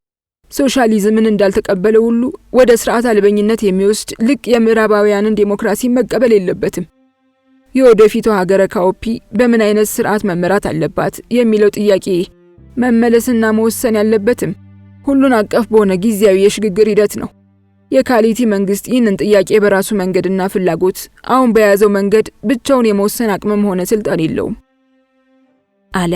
ሶሻሊዝምን እንዳልተቀበለ ሁሉ ወደ ስርዓት አልበኝነት የሚወስድ ልቅ የምዕራባውያንን ዴሞክራሲ መቀበል የለበትም። የወደፊቱ ሀገረ ካኦፒ በምን አይነት ስርዓት መመራት አለባት የሚለው ጥያቄ መመለስና መወሰን ያለበትም ሁሉን አቀፍ በሆነ ጊዜያዊ የሽግግር ሂደት ነው። የካሊቲ መንግስት ይህንን ጥያቄ በራሱ መንገድና ፍላጎት አሁን በያዘው መንገድ ብቻውን የመወሰን አቅምም ሆነ ስልጣን የለውም አለ።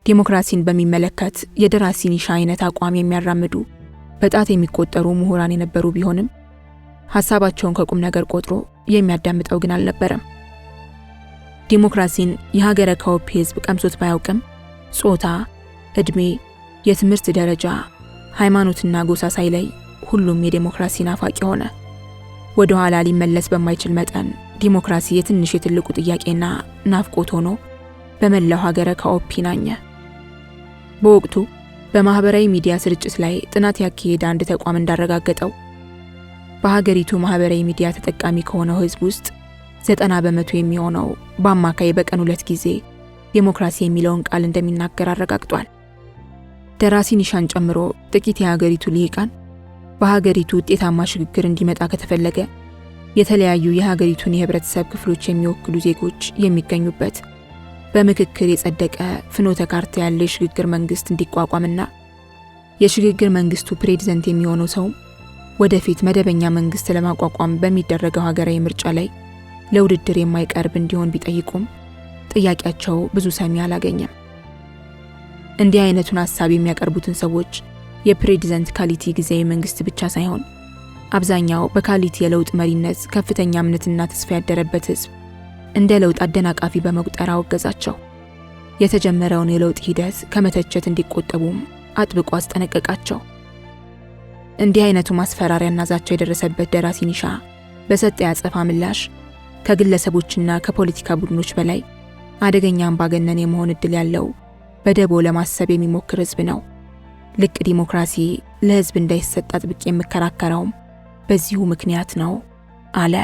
ዲሞክራሲን በሚመለከት የደራሲ ኒሻ አይነት አቋም የሚያራምዱ በጣት የሚቆጠሩ ምሁራን የነበሩ ቢሆንም ሐሳባቸውን ከቁም ነገር ቆጥሮ የሚያዳምጠው ግን አልነበረም። ዲሞክራሲን የሀገረ ካኦፒ ህዝብ ቀምሶት ባያውቅም ጾታ፣ እድሜ፣ የትምህርት ደረጃ፣ ሃይማኖትና ጎሳ ሳይለይ ሁሉም የዲሞክራሲ ናፋቂ ሆነ። ወደ ኋላ ሊመለስ በማይችል መጠን ዲሞክራሲ የትንሽ የትልቁ ጥያቄና ናፍቆት ሆኖ በመላው ሀገረ ካኦፒ ናኘ። በወቅቱ በማህበራዊ ሚዲያ ስርጭት ላይ ጥናት ያካሄደ አንድ ተቋም እንዳረጋገጠው በሀገሪቱ ማህበራዊ ሚዲያ ተጠቃሚ ከሆነው ህዝብ ውስጥ 90% የሚሆነው በአማካይ በቀን 2 ጊዜ ዲሞክራሲ የሚለውን ቃል እንደሚናገር አረጋግጧል። ደራሲ ኒሻን ጨምሮ ጥቂት የሀገሪቱ ሊቃን በሀገሪቱ ውጤታማ ሽግግር እንዲመጣ ከተፈለገ የተለያዩ የሀገሪቱን የህብረተሰብ ክፍሎች የሚወክሉ ዜጎች የሚገኙበት በምክክር የጸደቀ ፍኖተ ካርታ ያለ የሽግግር መንግስት እንዲቋቋምና የሽግግር መንግስቱ ፕሬዝዳንት የሚሆነው ሰው ወደፊት መደበኛ መንግስት ለማቋቋም በሚደረገው ሀገራዊ ምርጫ ላይ ለውድድር የማይቀርብ እንዲሆን ቢጠይቁም ጥያቄያቸው ብዙ ሰሚ አላገኘም። እንዲህ አይነቱን ሐሳብ የሚያቀርቡትን ሰዎች የፕሬዝዳንት ካሊቲ ጊዜያዊ መንግስት ብቻ ሳይሆን አብዛኛው በካሊቲ የለውጥ መሪነት ከፍተኛ እምነትና ተስፋ ያደረበት ህዝብ እንደ ለውጥ አደናቃፊ በመቁጠር አወገዛቸው። የተጀመረውን የለውጥ ሂደት ከመተቸት እንዲቆጠቡም አጥብቆ አስጠነቀቃቸው። እንዲህ አይነቱ ማስፈራሪያና ዛቻ የደረሰበት ደራሲ ኒሻ በሰጠ ያጸፋ ምላሽ ከግለሰቦችና ከፖለቲካ ቡድኖች በላይ አደገኛ አምባገነን የመሆን እድል ያለው በደቦ ለማሰብ የሚሞክር ህዝብ ነው። ልቅ ዲሞክራሲ ለህዝብ እንዳይሰጥ አጥብቄ የምከራከረውም በዚሁ ምክንያት ነው አለ።